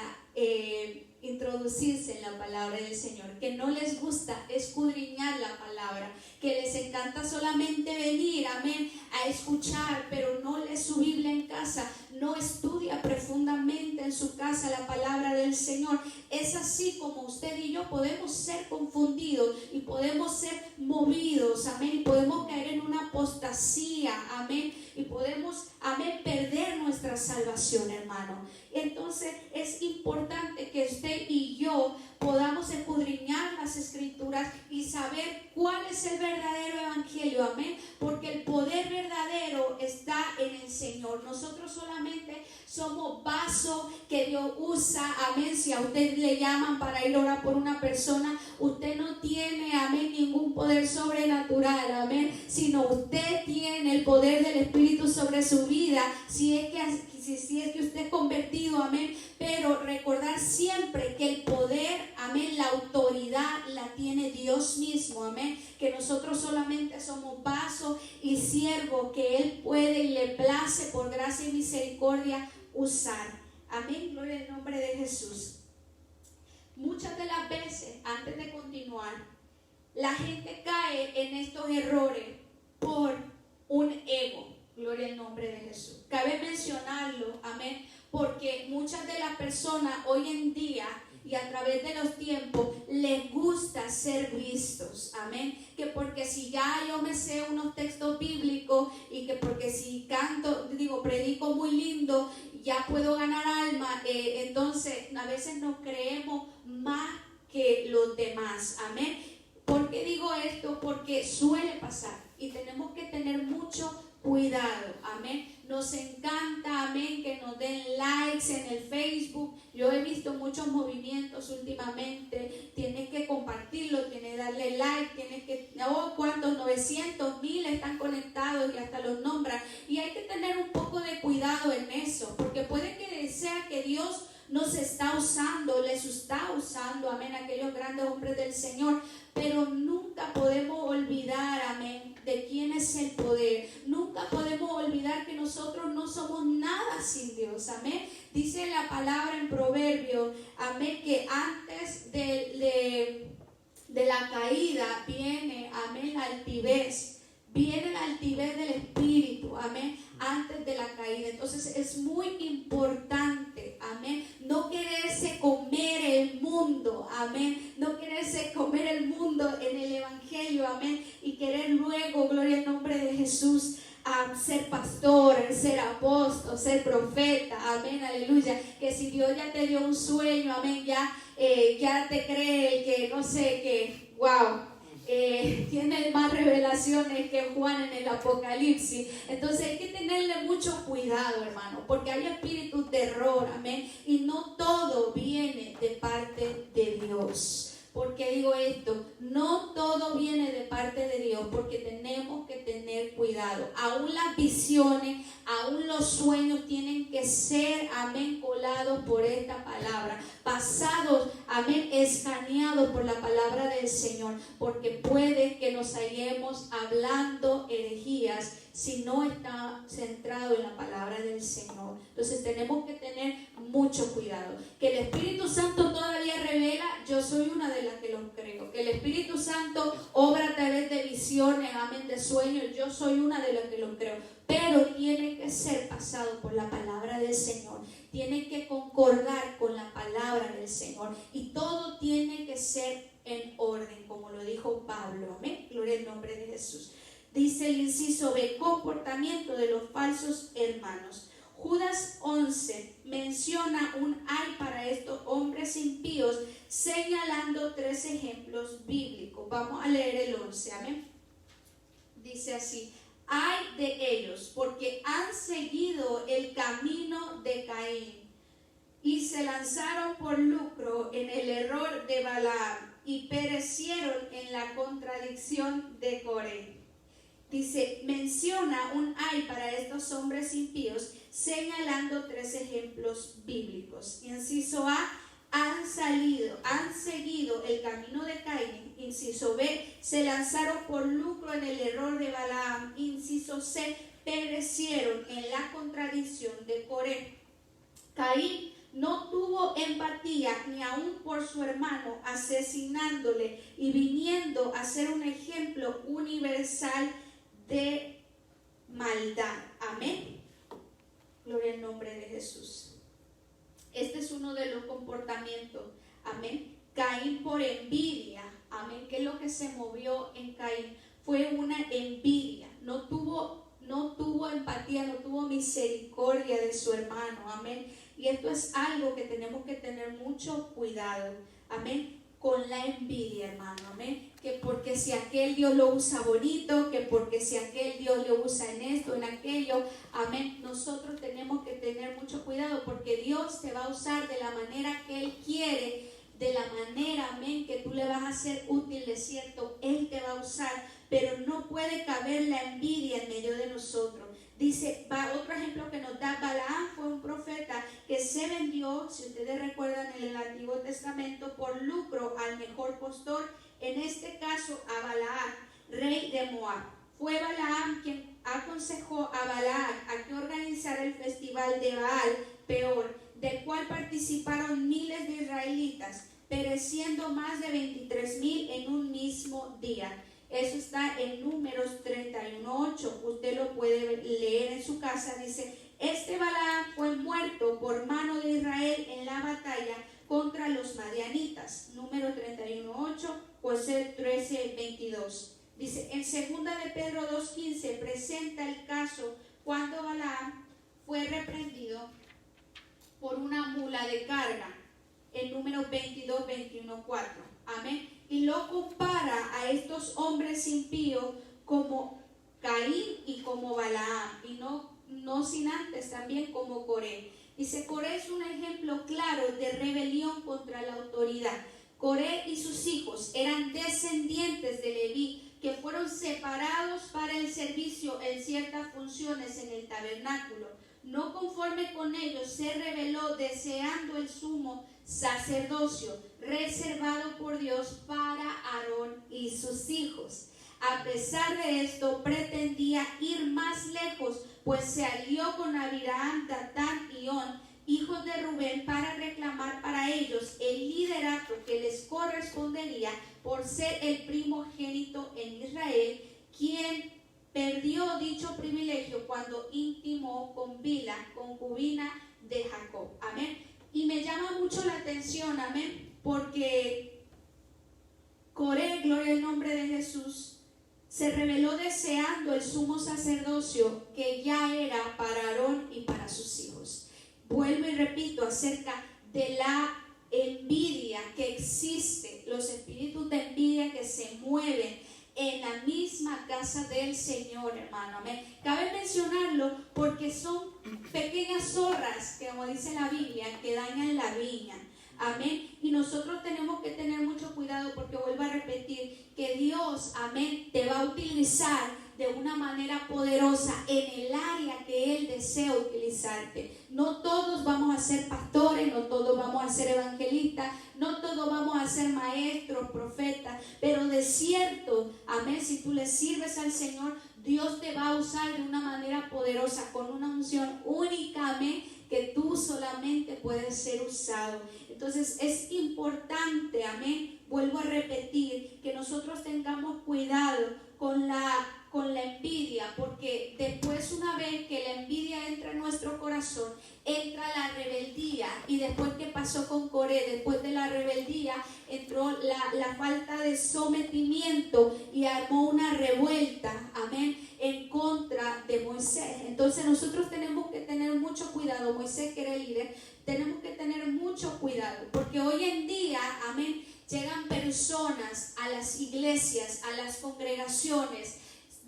introducirse en la palabra del Señor, que no les gusta escudriñar la palabra, que les encanta solamente venir, amén, a escuchar, pero no lee su Biblia en casa, no estudia profundamente en su casa la palabra del Señor. Es así como usted y yo podemos ser confundidos y podemos ser movidos, amén, y podemos caer en una apostasía, amén, y podemos, amén, perder nuestra salvación, hermano. Entonces es importante que usted y yo podamos escudriñar las escrituras y saber cuál es el verdadero evangelio, amén, porque el poder verdadero está en el Señor. Nosotros solamente somos vasos que Dios usa, amén. Si a usted le llaman para ir a orar por una persona, usted no tiene, amén, ningún poder sobrenatural, amén, sino usted tiene el poder del Espíritu sobre su vida, si es que usted es convertido, amén. Pero recordar siempre que el poder, amén, la autoridad la tiene Dios mismo, amén, que nosotros solamente somos vasos y siervos que Él puede y le place por gracia y misericordia usar, amén, gloria al nombre de Jesús. Muchas de las veces, antes de continuar, la gente cae en estos errores por un ego. Gloria al nombre de Jesús. Cabe mencionarlo, amén, porque muchas de las personas hoy en día y a través de los tiempos les gusta ser vistos, amén, que porque si ya yo me sé unos textos bíblicos y que porque si predico muy lindo, ya puedo ganar alma, entonces a veces nos creemos más que los demás, amén. ¿Por qué digo esto? Porque suele pasar y tenemos que tener mucho cuidado, amén. Nos encanta, amén, que nos den likes en el Facebook. Yo he visto muchos movimientos últimamente. Tienes que compartirlo, tienes que darle like, tienes que, ¿cuántos? 900,000 están conectados y hasta los nombran. Y hay que tener un poco de cuidado en sea que Dios nos está usando, les está usando, amén, aquellos grandes hombres del Señor, pero nunca podemos olvidar, amén, de quién es el poder. Nunca podemos olvidar que nosotros no somos nada sin Dios, amén. Dice la palabra en Proverbios, amén, que antes de la caída viene, amén, la altivez. Viene la altivez del espíritu, amén, antes de la caída. Entonces es muy importante, amén, no quererse comer el mundo, amén, no quererse comer el mundo en el evangelio, amén, y querer luego, gloria al nombre de Jesús, ser pastor, ser apóstol, ser profeta, amén, aleluya, que si Dios ya te dio un sueño, amén, ya te cree que no sé, que wow, tiene más revelaciones que Juan en el Apocalipsis. Entonces hay que tenerle mucho cuidado, hermano, porque hay espíritus de error, amén, y no todo viene de parte de Dios. ¿Por qué digo esto? No todo viene de parte de Dios, porque tenemos que tener cuidado. Aún las visiones, aún los sueños tienen que ser, amén, colados por esta palabra, pasados, amén, escaneados por la palabra del Señor, porque puede que nos hallemos hablando herejías si no está centrado en la palabra del Señor. Entonces tenemos que tener mucho cuidado. Que el Espíritu Santo todavía revela, yo soy una de las que lo creo. Que el Espíritu Santo obra a través de visiones, amén, de sueños, yo soy una de las que lo creo. Pero tiene que ser pasado por la palabra del Señor. Tiene que concordar con la palabra del Señor. Y todo tiene que ser en orden, como lo dijo Pablo. Amén. Gloria al nombre de Jesús. Dice el inciso B, comportamiento de los falsos hermanos. Judas 11 menciona un ay para estos hombres impíos, señalando 3 ejemplos bíblicos. Vamos a leer el 11, amén. Dice así: ay de ellos, porque han seguido el camino de Caín y se lanzaron por lucro en el error de Balaam y perecieron en la contradicción de Coré. Dice, menciona un ay para estos hombres impíos, señalando 3 ejemplos bíblicos. Inciso A, han seguido el camino de Caín. Inciso B, se lanzaron por lucro en el error de Balaam. Inciso C, perecieron en la contradicción de Coré. Caín no tuvo empatía ni aún por su hermano, asesinándole y viniendo a ser un ejemplo universal de maldad. Amén. Gloria al nombre de Jesús. Este es uno de los comportamientos. Amén. Caín por envidia. Amén. ¿Qué es lo que se movió en Caín? Fue una envidia. No tuvo empatía, no tuvo misericordia de su hermano. Amén. Y esto es algo que tenemos que tener mucho cuidado. Amén. Con la envidia, hermano, amén, que porque si aquel Dios lo usa bonito, que porque si aquel Dios lo usa en esto, en aquello, amén, nosotros tenemos que tener mucho cuidado, porque Dios te va a usar de la manera que Él quiere, de la manera, amén, que tú le vas a ser útil, de cierto, Él te va a usar, pero no puede caber la envidia en medio de nosotros. Dice, otro ejemplo que nos da Balaam fue un profeta que se vendió, si ustedes recuerdan en el Antiguo Testamento, por lucro al mejor postor, en este caso a Balaam, rey de Moab. Fue Balaam quien aconsejó a Balaam a que organizara el festival de Baal Peor, del cual participaron miles de israelitas, pereciendo más de 23,000 en un mismo día. Eso está en Números 31:8. Usted lo puede leer en su casa. Dice, este Balaam fue muerto por mano de Israel en la batalla contra los madianitas. Número 31:8, Josué 13:22. Dice, en 2 de Pedro 2:15 presenta el caso cuando Balaam fue reprendido por una mula de carga. En Números 22:21-4. Amén. Y lo compara a estos hombres impíos como Caín y como Balaam, y no sin antes también como Coré. Dice, Coré es un ejemplo claro de rebelión contra la autoridad. Coré y sus hijos eran descendientes de Leví, que fueron separados para el servicio en ciertas funciones en el tabernáculo. no conforme con ellos, se rebeló deseando el sumo sacerdocio reservado por Dios para Aarón y sus hijos. A pesar de esto, pretendía ir más lejos, pues se alió con Abiram, Datán y On, hijos de Rubén, para reclamar para ellos el liderato que les correspondería por ser el primogénito en Israel, quien perdió dicho privilegio cuando intimó con Bila, concubina de Jacob. Amén. Y me llama mucho la atención, amén, porque Coré, gloria al nombre de Jesús, se reveló deseando el sumo sacerdocio que ya era para Aarón y para sus hijos. Vuelvo y repito acerca de la envidia que existe, los espíritus de envidia que se mueven en la misma casa del Señor, hermano. Amén. Cabe mencionarlo porque son pequeñas zorras, como dice la Biblia, que dañan la viña. Amén. Y nosotros tenemos que tener mucho cuidado porque vuelvo a repetir que Dios, amén, te va a utilizar de una manera poderosa en el área que Él desea utilizarte. No todos vamos a ser pastores, no todos vamos a ser evangelistas, no todos vamos a ser maestros, profetas, pero de cierto, amén, si tú le sirves al Señor, Dios te va a usar de una manera poderosa, con una unción única, amén, que tú solamente puedes ser usado. Entonces es importante, amén, vuelvo a repetir, que nosotros tengamos cuidado con la envidia, porque después, una vez que la envidia entra en nuestro corazón, entra la rebeldía. Y después, que pasó con Coré, después de la rebeldía entró la falta de sometimiento y armó una revuelta, amén, en contra de Moisés. Entonces nosotros tenemos que tener mucho cuidado. Moisés, que era el líder, tenemos que tener mucho cuidado, porque hoy en día, amén, llegan personas a las iglesias, a las congregaciones,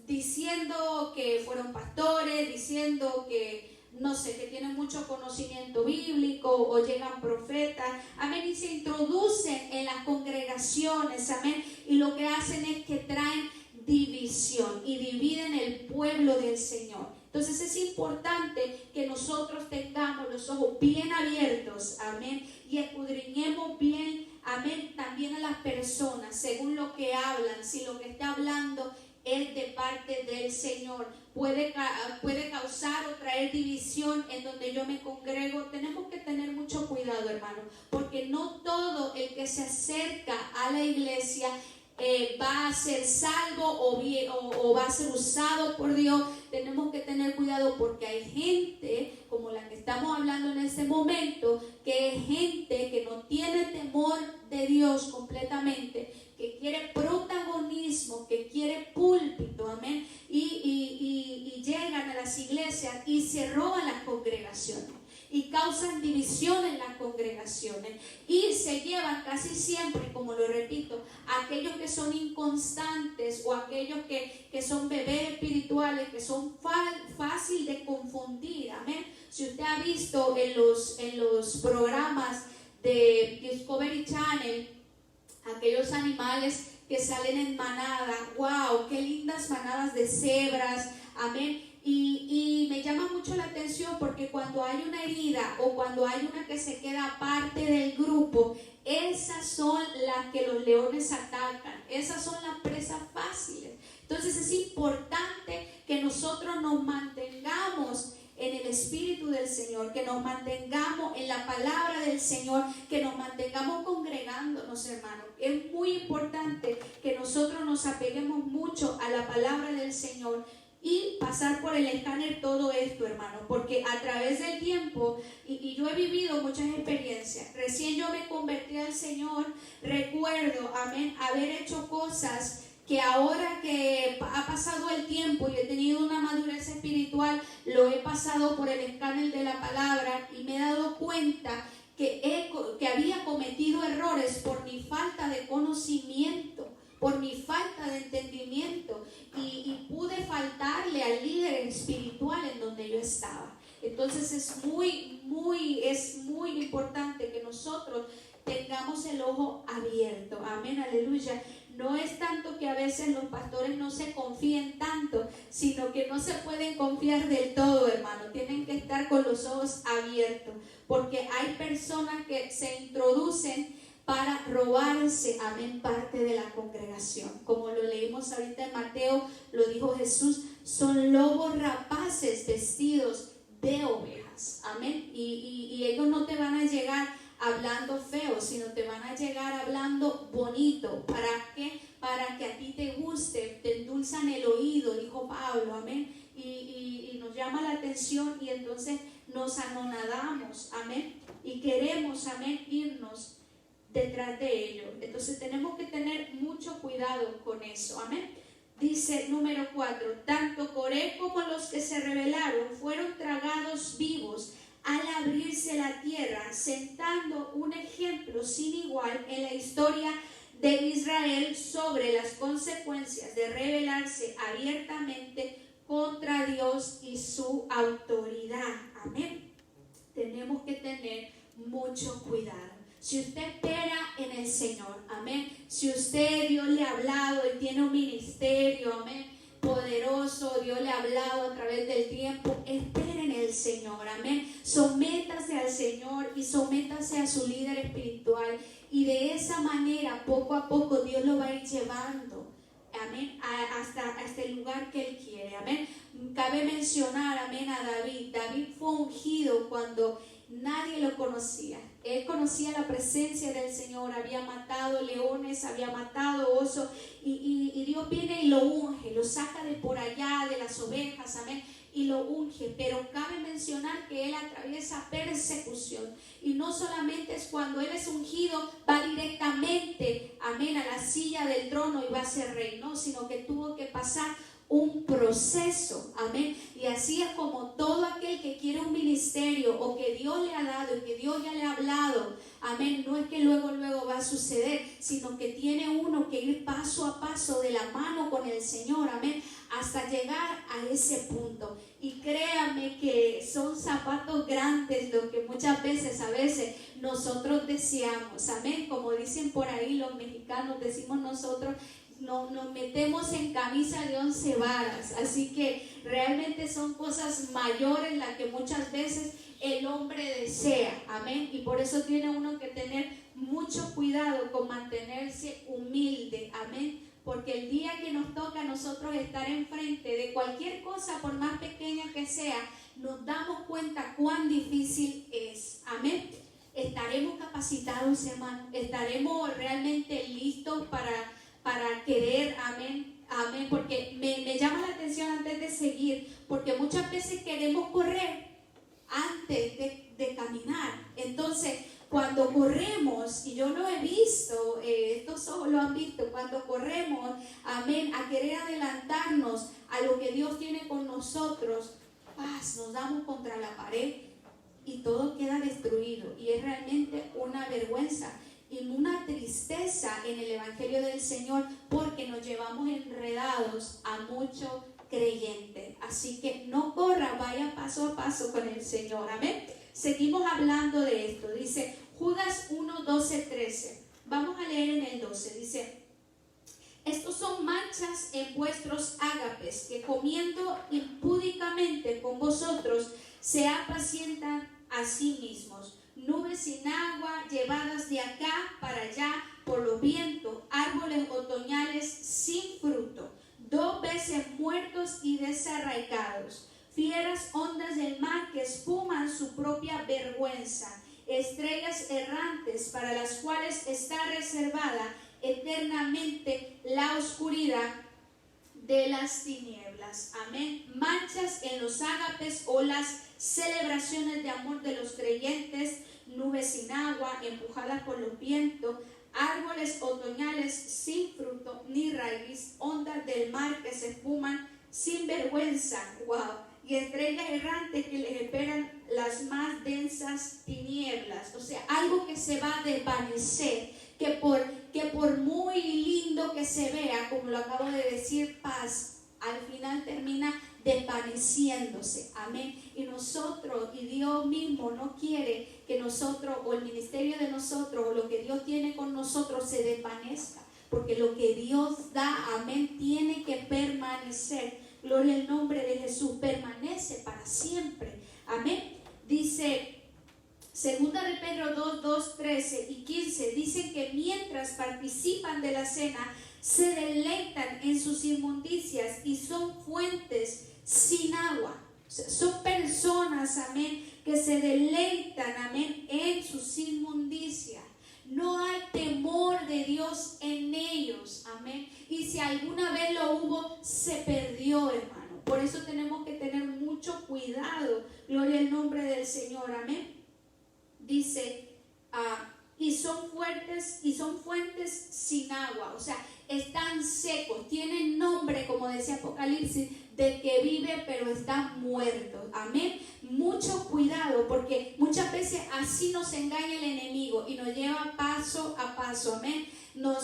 diciendo que fueron pastores, diciendo que, no sé, que tienen mucho conocimiento bíblico, o llegan profetas, amén, y se introducen en las congregaciones, amén, y lo que hacen es que traen división y dividen el pueblo del Señor. Entonces es importante que nosotros tengamos los ojos bien abiertos, amén, y escudriñemos bien, amén, también a las personas según lo que hablan. Si lo que está hablando es de parte del Señor, puede causar o traer división en donde yo me congrego. Tenemos que tener mucho cuidado, hermano, porque no todo el que se acerca a la iglesia va a ser salvo o va a ser usado por Dios. Tenemos que tener cuidado, porque hay gente como la que estamos hablando en este momento, que es gente que no tiene temor de Dios completamente, que quiere protagonismo, que quiere púlpito, amén, y llegan a las iglesias y se roban las congregaciones y causan división en las congregaciones, y se llevan casi siempre, como lo repito, a aquellos que son inconstantes, o aquellos que son bebés espirituales, que son fácil de confundir, amén. Si usted ha visto en los programas de Discovery Channel, aquellos animales que salen en manada, wow, qué lindas manadas de cebras, amén. Y me llama mucho la atención, porque cuando hay una herida, o cuando hay una que se queda aparte del grupo, esas son las que los leones atacan, esas son las presas fáciles. Entonces es importante que nosotros nos mantengamos en el Espíritu del Señor, que nos mantengamos en la palabra del Señor, que nos mantengamos congregándonos, hermanos. Es muy importante que nosotros nos apeguemos mucho a la palabra del Señor y pasar por el escáner todo esto, hermano, porque a través del tiempo, y yo he vivido muchas experiencias. Recién yo me convertí al Señor, recuerdo, amén, haber hecho cosas que ahora que ha pasado el tiempo y he tenido una madurez espiritual, lo he pasado por el escáner de la palabra, y me he dado cuenta que había cometido errores por mi falta de conocimiento, por mi falta de entendimiento, y pude faltarle al líder espiritual en donde yo estaba. Entonces es muy importante que nosotros tengamos el ojo abierto, amén, aleluya. no es tanto que a veces los pastores no se confíen tanto, sino que no se pueden confiar del todo, hermano. Tienen que estar con los ojos abiertos, porque hay personas que se introducen para robarse, amén, parte de la congregación. Como lo leímos ahorita en Mateo, lo dijo Jesús, son lobos rapaces vestidos de ovejas, amén. Y ellos no te van a llegar hablando feo, sino te van a llegar hablando bonito. ¿Para qué? Para que a ti te guste, te endulzan el oído, dijo Pablo, amén. Y nos llama la atención y entonces nos anonadamos, amén. Y queremos, amén, irnos detrás de ellos. Entonces tenemos que tener mucho cuidado con eso, amén. Dice número 4, tanto Coré como los que se rebelaron fueron tragados vivos al abrirse la tierra, sentando un ejemplo sin igual en la historia de Israel sobre las consecuencias de rebelarse abiertamente contra Dios y su autoridad. Amén. Tenemos que tener mucho cuidado. Si usted espera en el Señor, amén. Si usted, Dios le ha hablado y tiene un ministerio, amén, poderoso, Dios le ha hablado a través del tiempo, espere en el Señor, amén. Sométase al Señor y sométase a su líder espiritual, y de esa manera, poco a poco, Dios lo va a ir llevando, amén, hasta el lugar que Él quiere, amén. Cabe mencionar, amén, a David. David fue ungido cuando nadie lo conocía. Él conocía la presencia del Señor, había matado leones, había matado osos, y Dios viene y lo unge, lo saca de por allá, de las ovejas, amén, y lo unge. Pero cabe mencionar que él atraviesa persecución, y no solamente es cuando él es ungido, va directamente, amén, a la silla del trono y va a ser rey, no, sino que tuvo que pasar un proceso, amén. Y así es como todo aquel que quiere un ministerio o que Dios le ha dado y que Dios ya le ha hablado, amén, no es que luego va a suceder, sino que tiene uno que ir paso a paso de la mano con el Señor, amén, hasta llegar a ese punto. Y créame que son zapatos grandes lo que muchas veces, a veces nosotros deseamos, amén, como dicen por ahí los mexicanos, decimos nosotros, nos metemos en camisa de 11 varas, así que realmente son cosas mayores las que muchas veces el hombre desea, amén, y por eso tiene uno que tener mucho cuidado con mantenerse humilde, amén, porque el día que nos toca a nosotros estar enfrente de cualquier cosa, por más pequeña que sea, nos damos cuenta cuán difícil es, amén. Estaremos capacitados, hermano, estaremos realmente listos para querer, amén, amén, porque me llama la atención antes de seguir, porque muchas veces queremos correr antes de caminar. Entonces, cuando corremos, y yo lo he visto, estos ojos lo han visto, cuando corremos, amén, a querer adelantarnos a lo que Dios tiene con nosotros, nos damos contra la pared y todo queda destruido, y es realmente una vergüenza y una tristeza en el Evangelio del Señor, porque nos llevamos enredados a muchos creyentes. Así que no corra, vaya paso a paso con el Señor, amén. Seguimos hablando de esto. Dice Judas 1, 12, 13. Vamos a leer en el 12. Dice: estos son manchas en vuestros ágapes, que comiendo impúdicamente con vosotros se apacientan a sí mismos. Nubes sin agua llevadas de acá para allá por los vientos, árboles otoñales sin fruto, 2 veces muertos y desarraigados, fieras ondas del mar que espuman su propia vergüenza, estrellas errantes para las cuales está reservada eternamente la oscuridad de las tinieblas. Amén. Manchas en los ágapes o las celebraciones de amor de los creyentes, nubes sin agua empujadas por los vientos, árboles otoñales sin fruto ni raíz, ondas del mar que se espuman sin vergüenza, y estrellas errantes que les esperan las más densas tinieblas. O sea, algo que se va a desvanecer, que por muy lindo que se vea, como lo acabo de decir, paz, al final termina desvaneciéndose, amén. Y nosotros, y Dios mismo no quiere que nosotros, o el ministerio de nosotros, o lo que Dios tiene con nosotros se desvanezca, porque lo que Dios da, amén, tiene que permanecer. Gloria al nombre de Jesús, permanece para siempre, amén. Dice Segunda de Pedro 2, 13 y 15, dice que mientras participan de la cena, se deleitan en sus inmundicias y son fuentes sin agua. O sea, son personas, amén, que se deleitan, amén, en sus inmundicias. No hay temor de Dios en ellos, amén. Y si alguna vez lo hubo, se perdió, hermano. Por eso tenemos que tener mucho cuidado. Gloria al nombre del Señor, amén. Dice, y son fuentes sin agua, o sea, están secos, tienen nombre, como decía Apocalipsis, de que vive pero están muertos, amén. Mucho cuidado, porque muchas veces así nos engaña el enemigo y nos lleva paso a paso, amén.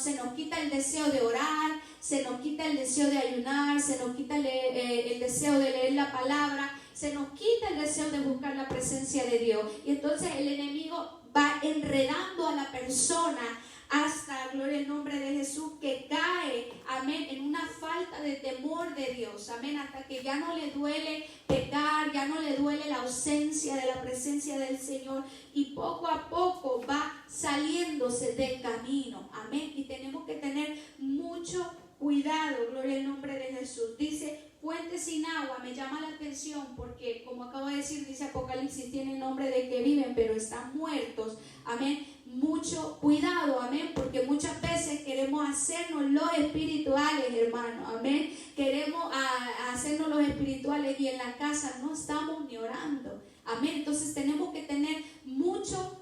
Se nos quita el deseo de orar, se nos quita el deseo de ayunar, se nos quita el deseo de leer la palabra, se nos quita el deseo de buscar la presencia de Dios, y entonces el enemigo va enredando a la persona hasta, gloria al nombre de Jesús, que cae, amén, en una falta de temor de Dios, amén, hasta que ya no le duele pecar, ya no le duele la ausencia de la presencia del Señor, y poco a poco va saliéndose del camino, amén. Y tenemos que tener mucho cuidado, gloria al nombre de Jesús. Dice, fuentes sin agua, me llama la atención porque, como acabo de decir, dice Apocalipsis, tiene el nombre de que viven pero están muertos, amén. Mucho cuidado, amén, porque muchas veces queremos hacernos los espirituales, hermano, amén. Queremos hacernos los espirituales y en la casa no estamos ni orando, amén. Entonces tenemos que tener mucho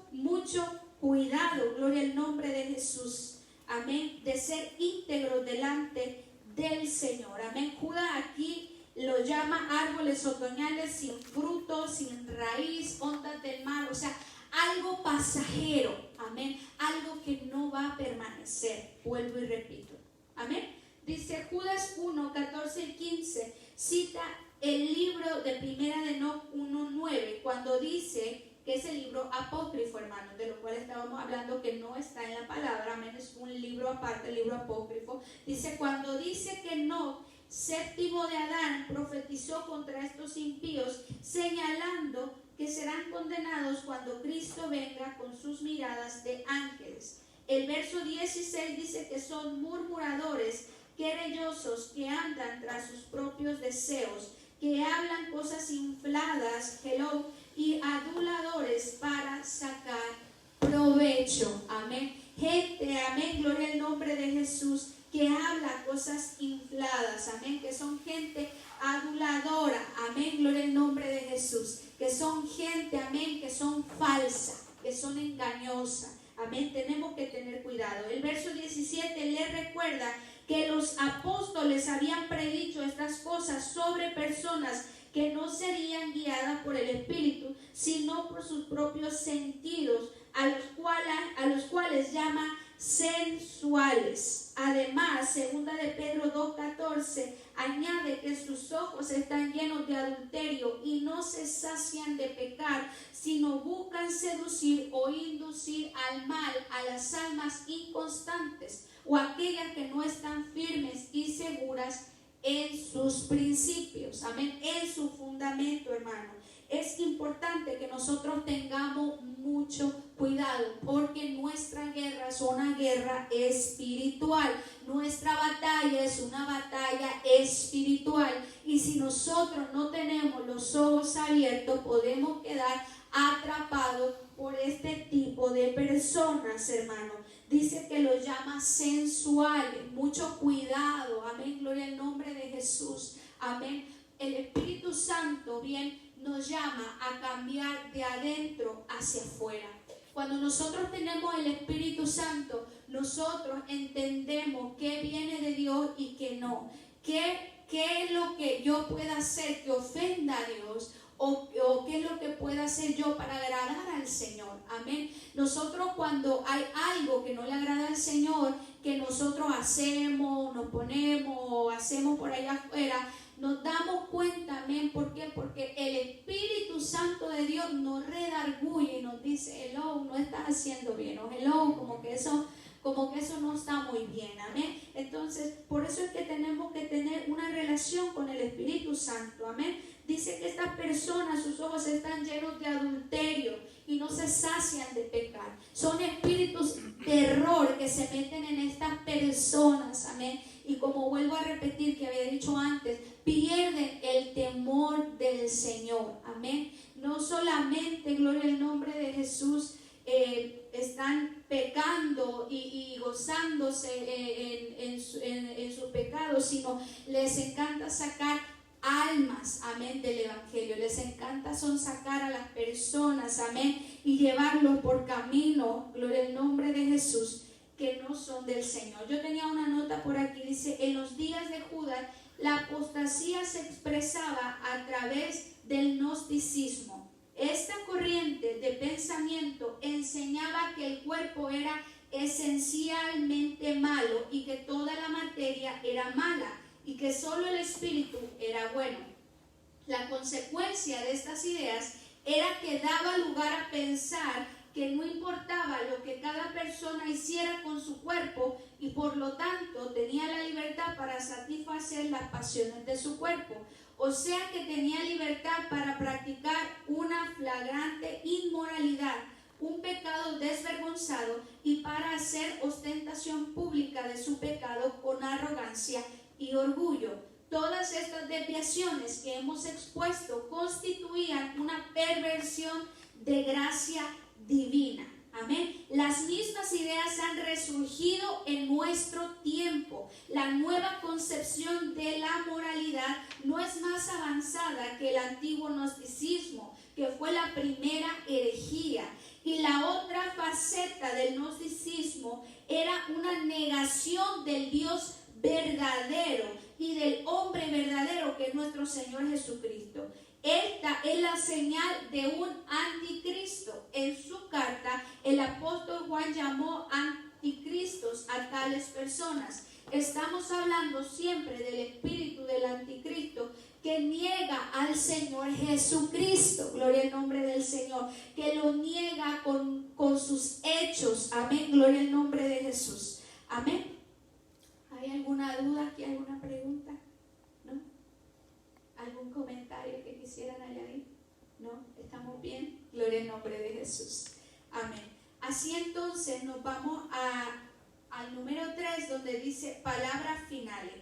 cuidado, gloria al nombre de Jesús, amén, de ser íntegros delante del Señor, amén. Judas aquí lo llama árboles otoñales sin fruto, sin raíz, ondas del mar, o sea, algo pasajero, amén, algo que no va a permanecer. Vuelvo y repito, amén. Dice Judas 1, 14 y 15, cita el libro de Primera de Enoc 1:9, cuando dice que es el libro apócrifo, hermano, de lo cual estábamos hablando, que no está en la palabra, amén, es un libro aparte, el libro apócrifo. Dice, cuando dice que Enoc, séptimo de Adán, profetizó contra estos impíos, señalando que serán condenados cuando Cristo venga con sus miradas de ángeles. El verso 16 dice que son murmuradores, querellosos, que andan tras sus propios deseos, que hablan cosas infladas, y aduladores para sacar provecho, amén. Gente, amén, gloria al nombre de Jesús, que habla cosas infladas, amén, que son gente aduladora, amén, gloria al nombre de Jesús, que son gente, amén, que son falsa, que son engañosa, amén. Tenemos que tener cuidado. El verso 17 le recuerda que los apóstoles habían predicho estas cosas sobre personas que no serían guiadas por el Espíritu, sino por sus propios sentidos, a los cuales llama sensuales. Además, segunda de Pedro 2:14 añade que sus ojos están llenos de adulterio y no se sacian de pecar, sino buscan seducir o inducir al mal a las almas inconstantes o aquellas que no están firmes y seguras en sus principios, amén, en su fundamento, hermano. Es importante que nosotros tengamos mucho cuidado, porque nuestra guerra es una guerra espiritual, nuestra batalla es una batalla espiritual, y si nosotros no tenemos los ojos abiertos, podemos quedar atrapados por este tipo de personas, hermano. Dice que los llama sensuales. Mucho cuidado, amén, gloria al nombre de Jesús, amén. El Espíritu Santo, bien, nos llama a cambiar de adentro hacia afuera. Cuando nosotros tenemos el Espíritu Santo, nosotros entendemos qué viene de Dios y qué no. ¿Qué es lo que yo pueda hacer que ofenda a Dios? O qué es lo que pueda hacer yo para agradar al Señor, amén. Nosotros, cuando hay algo que no le agrada al Señor, que nosotros hacemos, nos ponemos, hacemos por allá afuera, nos damos cuenta, amén. ¿Por qué? Porque el Espíritu Santo de Dios nos redarguye y nos dice, hello, no estás haciendo bien, o hello, como que eso como que eso no está muy bien, amén. Entonces, por eso es que tenemos que tener una relación con el Espíritu Santo, amén. Dice que estas personas, sus ojos están llenos de adulterio y no se sacian de pecar. Son espíritus de error que se meten en estas personas, amén. Y como vuelvo a repetir que había dicho antes, pierden el temor del Señor, amén. No solamente, gloria al nombre de Jesús, están pecando y gozándose en sus pecados, sino les encanta sacar almas, amén, del evangelio. Les encanta son sacar a las personas, amén, y llevarlos por camino, gloria al nombre de Jesús, que no son del Señor. Yo tenía una nota por aquí, dice: en los días de Judas la apostasía se expresaba a través del gnosticismo. Esta corriente de pensamiento enseñaba que el cuerpo era esencialmente malo y que toda la materia era mala y que solo el espíritu era bueno. La consecuencia de estas ideas era que daba lugar a pensar que no importaba lo que cada persona hiciera con su cuerpo y por lo tanto tenía la libertad para satisfacer las pasiones de su cuerpo. O sea que tenía libertad para practicar una flagrante inmoralidad, un pecado desvergonzado y para hacer ostentación pública de su pecado con arrogancia y orgullo. Todas estas desviaciones que hemos expuesto constituían una perversión de gracia divina. Amén. Las mismas ideas han resurgido en nuestro tiempo. La nueva concepción de la moralidad no es más avanzada que el antiguo gnosticismo, que fue la primera herejía. Y la otra faceta del gnosticismo era una negación del Dios verdadero y del hombre verdadero, que es nuestro Señor Jesucristo. Esta es la señal de un anticristo. En su carta, el apóstol Juan llamó anticristos a tales personas. Estamos hablando siempre del espíritu del anticristo que niega al Señor Jesucristo. Gloria al nombre del Señor. Que lo niega con sus hechos. Amén. Gloria al nombre de Jesús. Amén. ¿Hay alguna duda aquí? ¿Alguna pregunta? ¿No? ¿Algún comentario que quisieran añadir? ¿No? ¿Estamos bien? Gloria al nombre de Jesús. Amén. Así entonces nos vamos al número 3, donde dice palabras finales.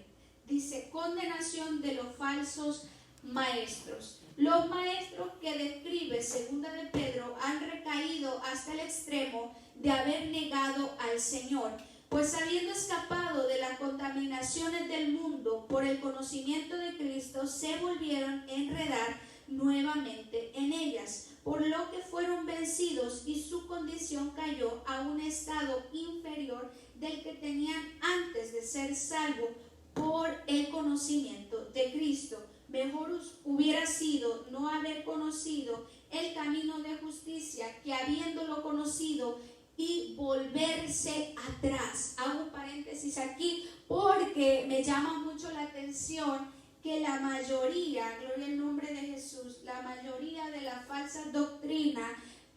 Dice condenación de los falsos maestros. Los maestros que describe segunda de Pedro han recaído hasta el extremo de haber negado al Señor. Pues habiendo escapado de las contaminaciones del mundo por el conocimiento de Cristo, se volvieron a enredar nuevamente en ellas, por lo que fueron vencidos y su condición cayó a un estado inferior del que tenían antes de ser salvos por el conocimiento de Cristo. Mejor hubiera sido no haber conocido el camino de justicia que habiéndolo conocido y volverse atrás. Hago un paréntesis aquí porque me llama mucho la atención que la mayoría, gloria al nombre de Jesús, la mayoría de la falsa doctrina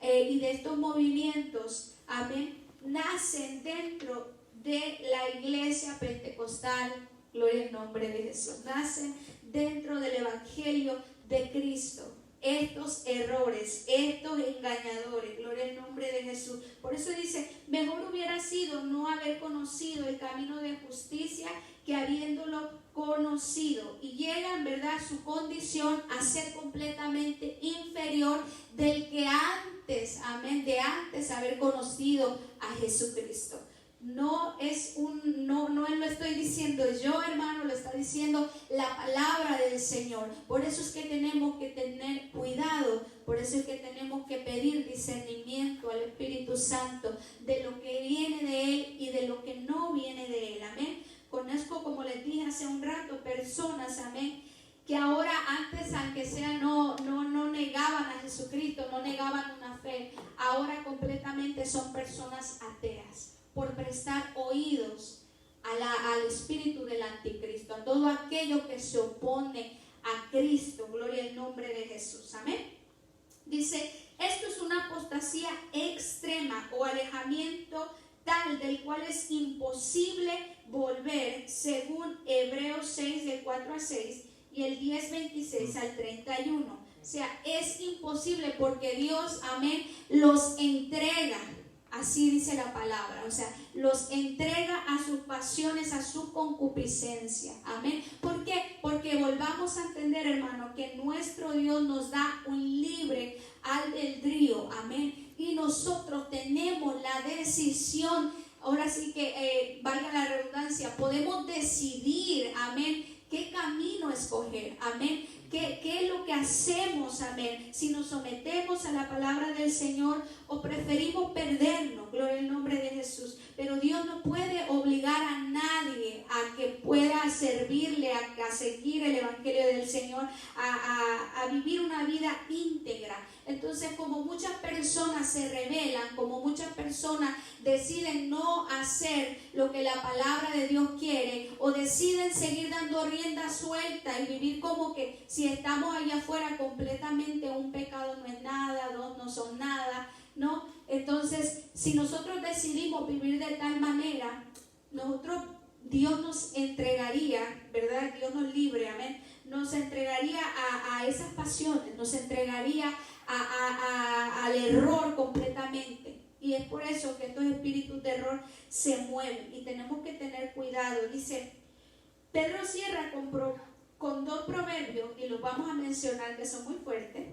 y de estos movimientos, amén, nacen dentro de la iglesia pentecostal, gloria al nombre de Jesús, nacen dentro del evangelio de Cristo. Estos errores, estos engañadores, gloria al nombre de Jesús. Por eso dice, mejor hubiera sido no haber conocido el camino de justicia que habiéndolo conocido. Y llega en verdad su condición a ser completamente inferior del que antes, amén, de antes haber conocido a Jesucristo. No lo estoy diciendo yo, hermano, lo está diciendo la palabra del Señor. Por eso es que tenemos que tener cuidado, por eso es que tenemos que pedir discernimiento al Espíritu Santo de lo que viene de Él y de lo que no viene de Él, amén. Conozco, como les dije hace un rato, personas, amén, que ahora antes, aunque sea, no negaban a Jesucristo, no negaban una fe, ahora completamente son personas ateas, por prestar oídos al espíritu del anticristo, a todo aquello que se opone a Cristo. Gloria al nombre de Jesús, amén. Dice, esto es una apostasía extrema o alejamiento tal del cual es imposible volver, según Hebreos 6, del 4 al 6 y el 10, 26 al 31. O sea, es imposible porque Dios, amén, los entrega. Así dice la palabra, o sea, los entrega a sus pasiones, a su concupiscencia. Amén. ¿Por qué? Porque volvamos a entender, hermano, que nuestro Dios nos da un libre albedrío. Amén. Y nosotros tenemos la decisión, ahora sí que, valga la redundancia, podemos decidir, amén, qué camino escoger. Amén. ¿Qué es lo que hacemos? Amén. Si nos sometemos a la palabra del Señor o preferimos perdernos. Gloria al nombre de Jesús. Pero Dios no puede obligar a nadie a que pueda servirle, a seguir el evangelio del Señor, a vivir una vida íntegra. Entonces, como muchas personas se rebelan, como muchas personas deciden no hacer lo que la palabra de Dios quiere, o deciden seguir dando rienda suelta y vivir como que si estamos allá afuera completamente, un pecado no es nada, dos no son nada, ¿no? Entonces, si nosotros decidimos vivir de tal manera, Dios nos entregaría, ¿verdad? Dios nos libre, amén. Nos entregaría a esas pasiones, nos entregaría al error completamente. Y es por eso que estos espíritus de error se mueven y tenemos que tener cuidado. Dice, Pedro cierra con dos proverbios y los vamos a mencionar que son muy fuertes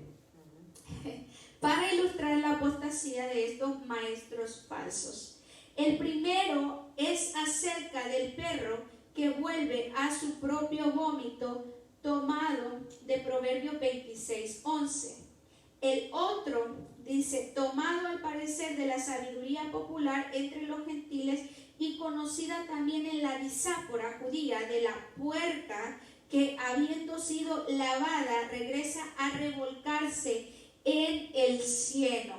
para ilustrar la apostasía de estos maestros falsos. El primero es acerca del perro que vuelve a su propio vómito, tomado de Proverbios 26:11. El otro dice, tomado al parecer de la sabiduría popular entre los gentiles y conocida también en la diáspora judía de la puerca que, habiendo sido lavada, regresa a revolcarse en el cieno.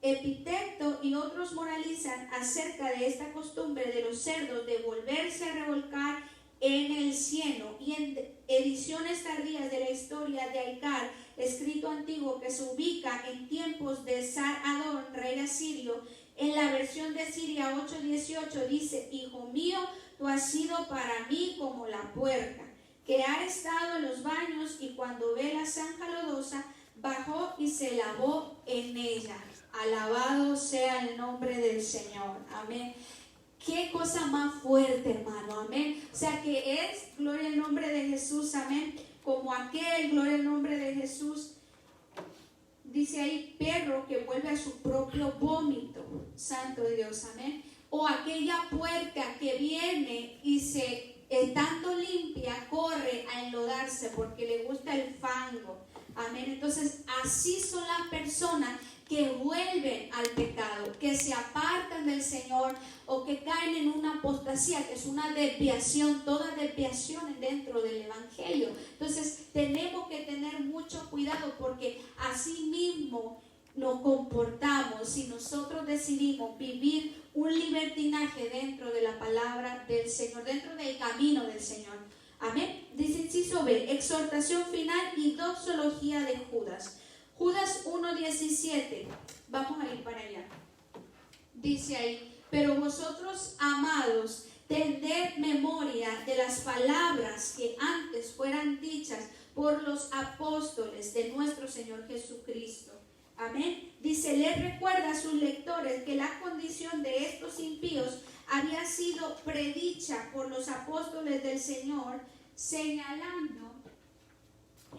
Epicteto y otros moralizan acerca de esta costumbre de los cerdos de volverse a revolcar en el cieno, y en ediciones tardías de la historia de Aicar, escrito antiguo que se ubica en tiempos de Sar-Adón, rey asirio, en la versión de Siria 8:18 dice, hijo mío, tú has sido para mí como la puerca, que ha estado en los baños y cuando ve la zanja lodosa, bajó y se lavó en ella. Alabado sea el nombre del Señor. Amén. Qué cosa más fuerte, hermano, amén. O sea que es, gloria al nombre de Jesús, amén. Como aquel, gloria al nombre de Jesús, dice ahí, perro que vuelve a su propio vómito, santo Dios, amén. O aquella puerca que viene y estando limpia, corre a enlodarse porque le gusta el fango, amén. Entonces, así son las personas que vuelven al pecado, que se apartan del Señor o que caen en una apostasía, que es una desviación, todas desviaciones dentro del Evangelio. Entonces tenemos que tener mucho cuidado porque así mismo nos comportamos si nosotros decidimos vivir un libertinaje dentro de la palabra del Señor, dentro del camino del Señor. Amén. Dice inciso B, exhortación final y doxología de Judas. Judas 1:17, vamos a ir para allá. Dice ahí, pero vosotros, amados, tened memoria de las palabras que antes fueran dichas por los apóstoles de nuestro Señor Jesucristo. Amén. Dice, les recuerda a sus lectores que la condición de estos impíos había sido predicha por los apóstoles del Señor, señalando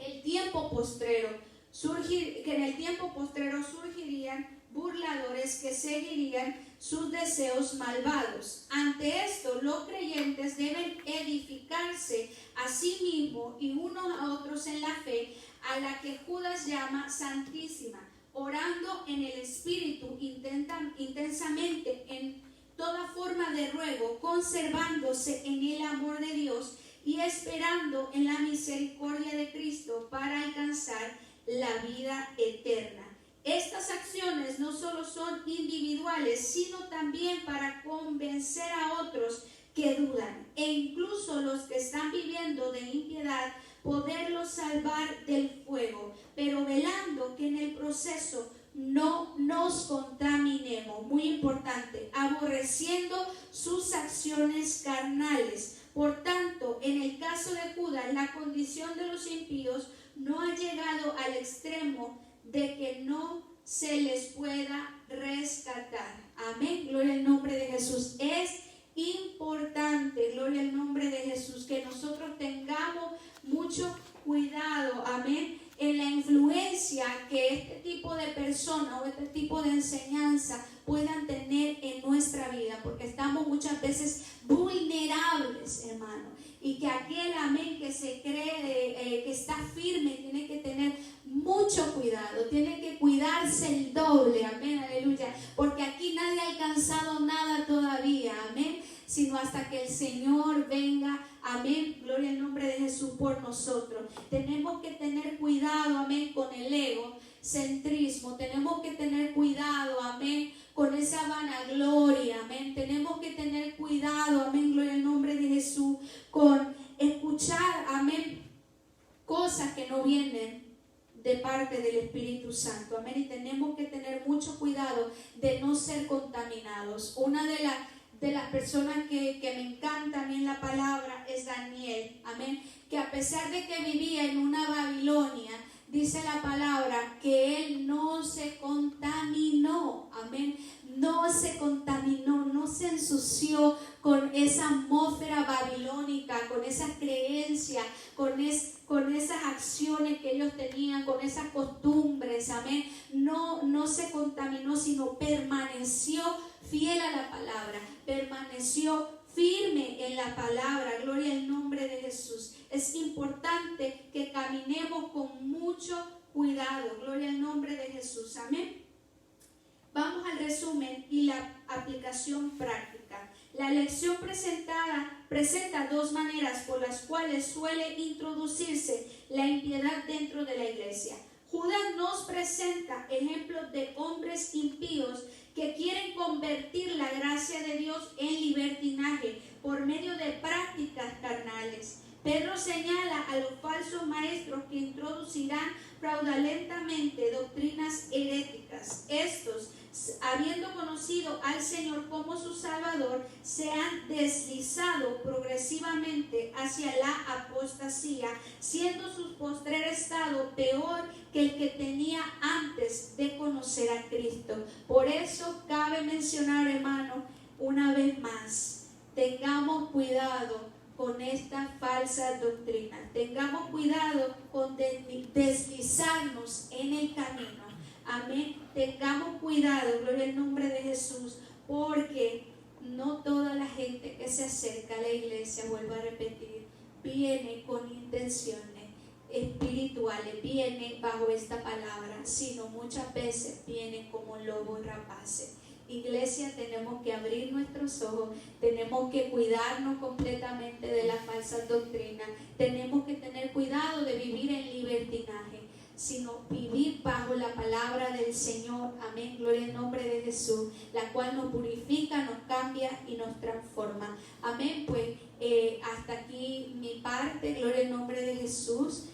el tiempo postrero. Que en el tiempo postrero surgirían burladores que seguirían sus deseos malvados. Ante esto, los creyentes deben edificarse a sí mismos y unos a otros en la fe, a la que Judas llama santísima, orando en el Espíritu intensamente en toda forma de ruego, conservándose en el amor de Dios y esperando en la misericordia de Cristo para alcanzar la vida eterna. Estas acciones no solo son individuales, sino también para convencer a otros que dudan, e incluso los que están viviendo de impiedad, poderlos salvar del fuego, pero velando que en el proceso no nos contaminemos. muy importante, aborreciendo sus acciones carnales. Por tanto, en el caso de Judas, la condición de los impíos no ha llegado al extremo de que no se les pueda rescatar. Amén, gloria al nombre de Jesús. Es importante, gloria al nombre de Jesús, que nosotros tengamos mucho cuidado, amén, en la influencia que este tipo de personas o este tipo de enseñanza puedan tener en nuestra vida, porque estamos muchas veces vulnerables, hermano, y que aquel, amén, que se cree que está firme, tiene que tener mucho cuidado, tiene que cuidarse el doble, amén, aleluya, porque aquí nadie ha alcanzado nada todavía, amén, sino hasta que el Señor venga, amén, gloria al nombre de Jesús por nosotros. Tenemos que tener cuidado, amén, con el egocentrismo, tenemos que tener cuidado, amén, con esa vanagloria, amén, tenemos que tener cuidado, amén, gloria al nombre de Jesús, con escuchar, amén, cosas que no vienen de parte del Espíritu Santo, amén, y tenemos que tener mucho cuidado de no ser contaminados. Una de las personas que me encanta a mí en la palabra es Daniel, amén, que a pesar de que vivía en una Babilonia, dice la palabra que él no se contaminó, amén, no se contaminó, no se ensució con esa atmósfera babilónica, con esas creencias, con esas acciones que ellos tenían, con esas costumbres, amén, no se contaminó, sino permaneció fiel a la palabra, permaneció firme en la palabra, gloria al nombre de Jesús. Es importante que caminemos con mucho cuidado, gloria al nombre de Jesús, amén. Vamos al resumen y la aplicación práctica. La lección presenta dos maneras por las cuales suele introducirse la impiedad dentro de la iglesia. Judas nos presenta ejemplos de hombres impíos que quieren convertir la gracia de Dios en libertinaje por medio de prácticas carnales. Pedro señala a los falsos maestros que introducirán fraudulentamente doctrinas heréticas. Estos, habiendo conocido al Señor como su Salvador, se han deslizado progresivamente hacia la apostasía, siendo su postrer estado peor que el que tenía antes de conocer a Cristo. Por eso cabe mencionar, hermano, una vez más, tengamos cuidado con esta falsa doctrina, tengamos cuidado con deslizarnos en el camino, amén, tengamos cuidado, gloria al nombre de Jesús, porque no toda la gente que se acerca a la iglesia, vuelvo a repetir, viene con intenciones espirituales, viene bajo esta palabra, sino muchas veces viene como lobos rapaces. Iglesia, tenemos que abrir nuestros ojos, tenemos que cuidarnos completamente de la falsa doctrina, tenemos que tener cuidado de vivir en libertinaje, sino vivir bajo la palabra del Señor, amén, gloria al nombre de Jesús, la cual nos purifica, nos cambia y nos transforma, amén. Pues hasta aquí mi parte, gloria al nombre de Jesús.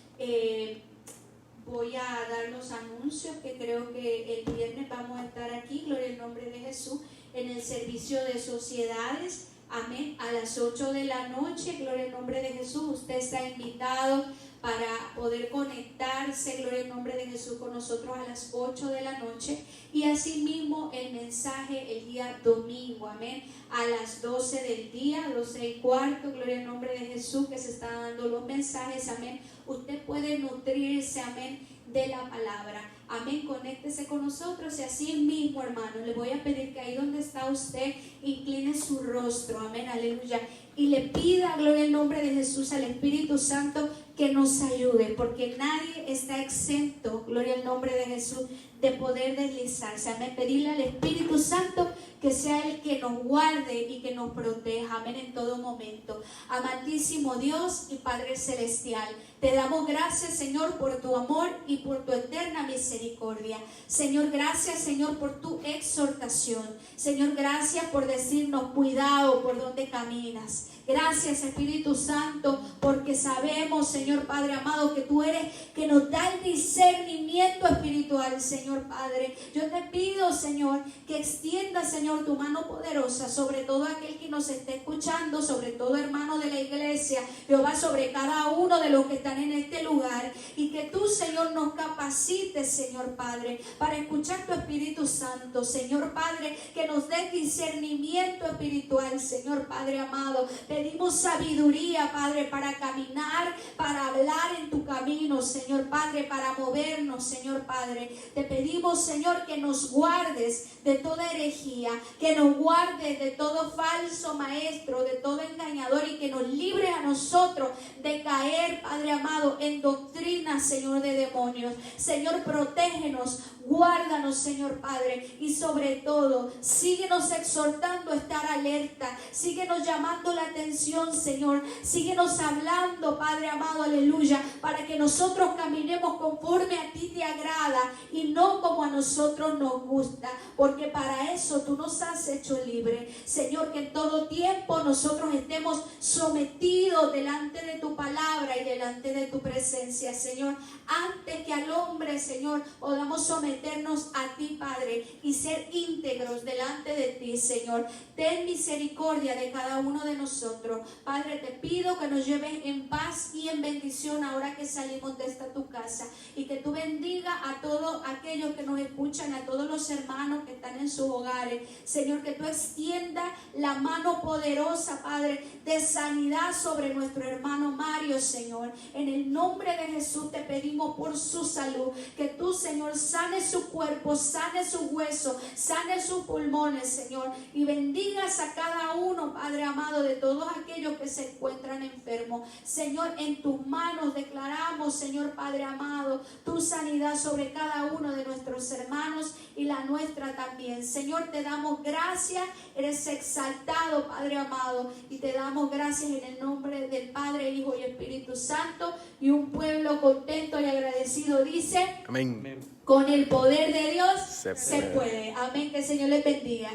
Voy a dar los anuncios que creo que el viernes vamos a estar aquí, gloria al nombre de Jesús, en el servicio de sociedades, amén, a las 8 de la noche, gloria al nombre de Jesús. Usted está invitado para poder conectarse, gloria al nombre de Jesús, con nosotros a las 8 de la noche, y asimismo el mensaje el día domingo, amén, a las 12 del día, 12:15, gloria al nombre de Jesús, que se están dando los mensajes, amén. Usted puede nutrirse, amén, de la palabra, amén, conéctese con nosotros, y así mismo, hermano, le voy a pedir que ahí donde está usted, incline su rostro, amén, aleluya, y le pida, gloria al nombre de Jesús, al Espíritu Santo que nos ayude, porque nadie está exento, gloria al nombre de Jesús, de poder deslizarse, amén. Pedirle al Espíritu Santo que sea el que nos guarde y que nos proteja, amén, en todo momento. Amantísimo Dios y Padre Celestial, te damos gracias, Señor, por tu amor y por tu eterna misericordia. misericordia. Señor, gracias, Señor, por tu exhortación. Señor, gracias por decirnos cuidado por donde caminas. Gracias, Espíritu Santo, porque sabemos, Señor Padre amado, que tú eres que nos da el discernimiento espiritual, Señor Padre. Yo te pido, Señor, que extienda, Señor, tu mano poderosa sobre todo aquel que nos esté escuchando, sobre todo hermano de la iglesia, Jehová, sobre cada uno de los que están en este lugar, y que tú, Señor, nos capacites, Señor Padre, para escuchar tu Espíritu Santo, Señor Padre, que nos dé discernimiento espiritual, Señor Padre amado. Pedimos sabiduría, Padre, para caminar, para hablar en tu camino, Señor Padre, para movernos, Señor Padre. Te pedimos, Señor, que nos guardes de toda herejía, que nos guardes de todo falso maestro, de todo engañador, y que nos libre a nosotros de caer, Padre amado, en doctrina, Señor, de demonios. Señor, protégenos, guárdanos, Señor Padre, y sobre todo, síguenos exhortando a estar alerta, síguenos llamando la atención, Señor, síguenos hablando, Padre amado, aleluya, para que nosotros caminemos conforme a ti te agrada y no como a nosotros nos gusta, porque para eso tú nos has hecho libre. Señor, que en todo tiempo nosotros estemos sometidos delante de tu palabra y delante de tu presencia, Señor, antes que al hombre, Señor, podamos someternos a ti, Padre, y ser íntegros delante de ti, Señor. Ten misericordia de cada uno de nosotros. Padre, te pido que nos lleves en paz y en bendición ahora que salimos de esta tu casa, y que tú bendiga a todos aquellos que nos escuchan, a todos los hermanos que están en sus hogares. Señor, que tú extiendas la mano poderosa, Padre, de sanidad sobre nuestro hermano Mario, Señor. En el nombre de Jesús te pedimos por su salud, que tú, Señor, sane su cuerpo, sane sus huesos, sane sus pulmones, Señor, y bendigas a cada uno, Padre amado, de todos aquellos que se encuentran enfermos. Señor, en tus manos declaramos, Señor Padre amado, tu sanidad sobre cada uno de nuestros hermanos y la nuestra también. Señor, te damos gracias, eres exaltado, Padre amado, y te damos gracias en el nombre del Padre, Hijo y Espíritu Santo. Y un pueblo contento y agradecido dice: Amén. con el poder de Dios Se se puede. Amén, que el Señor les bendiga.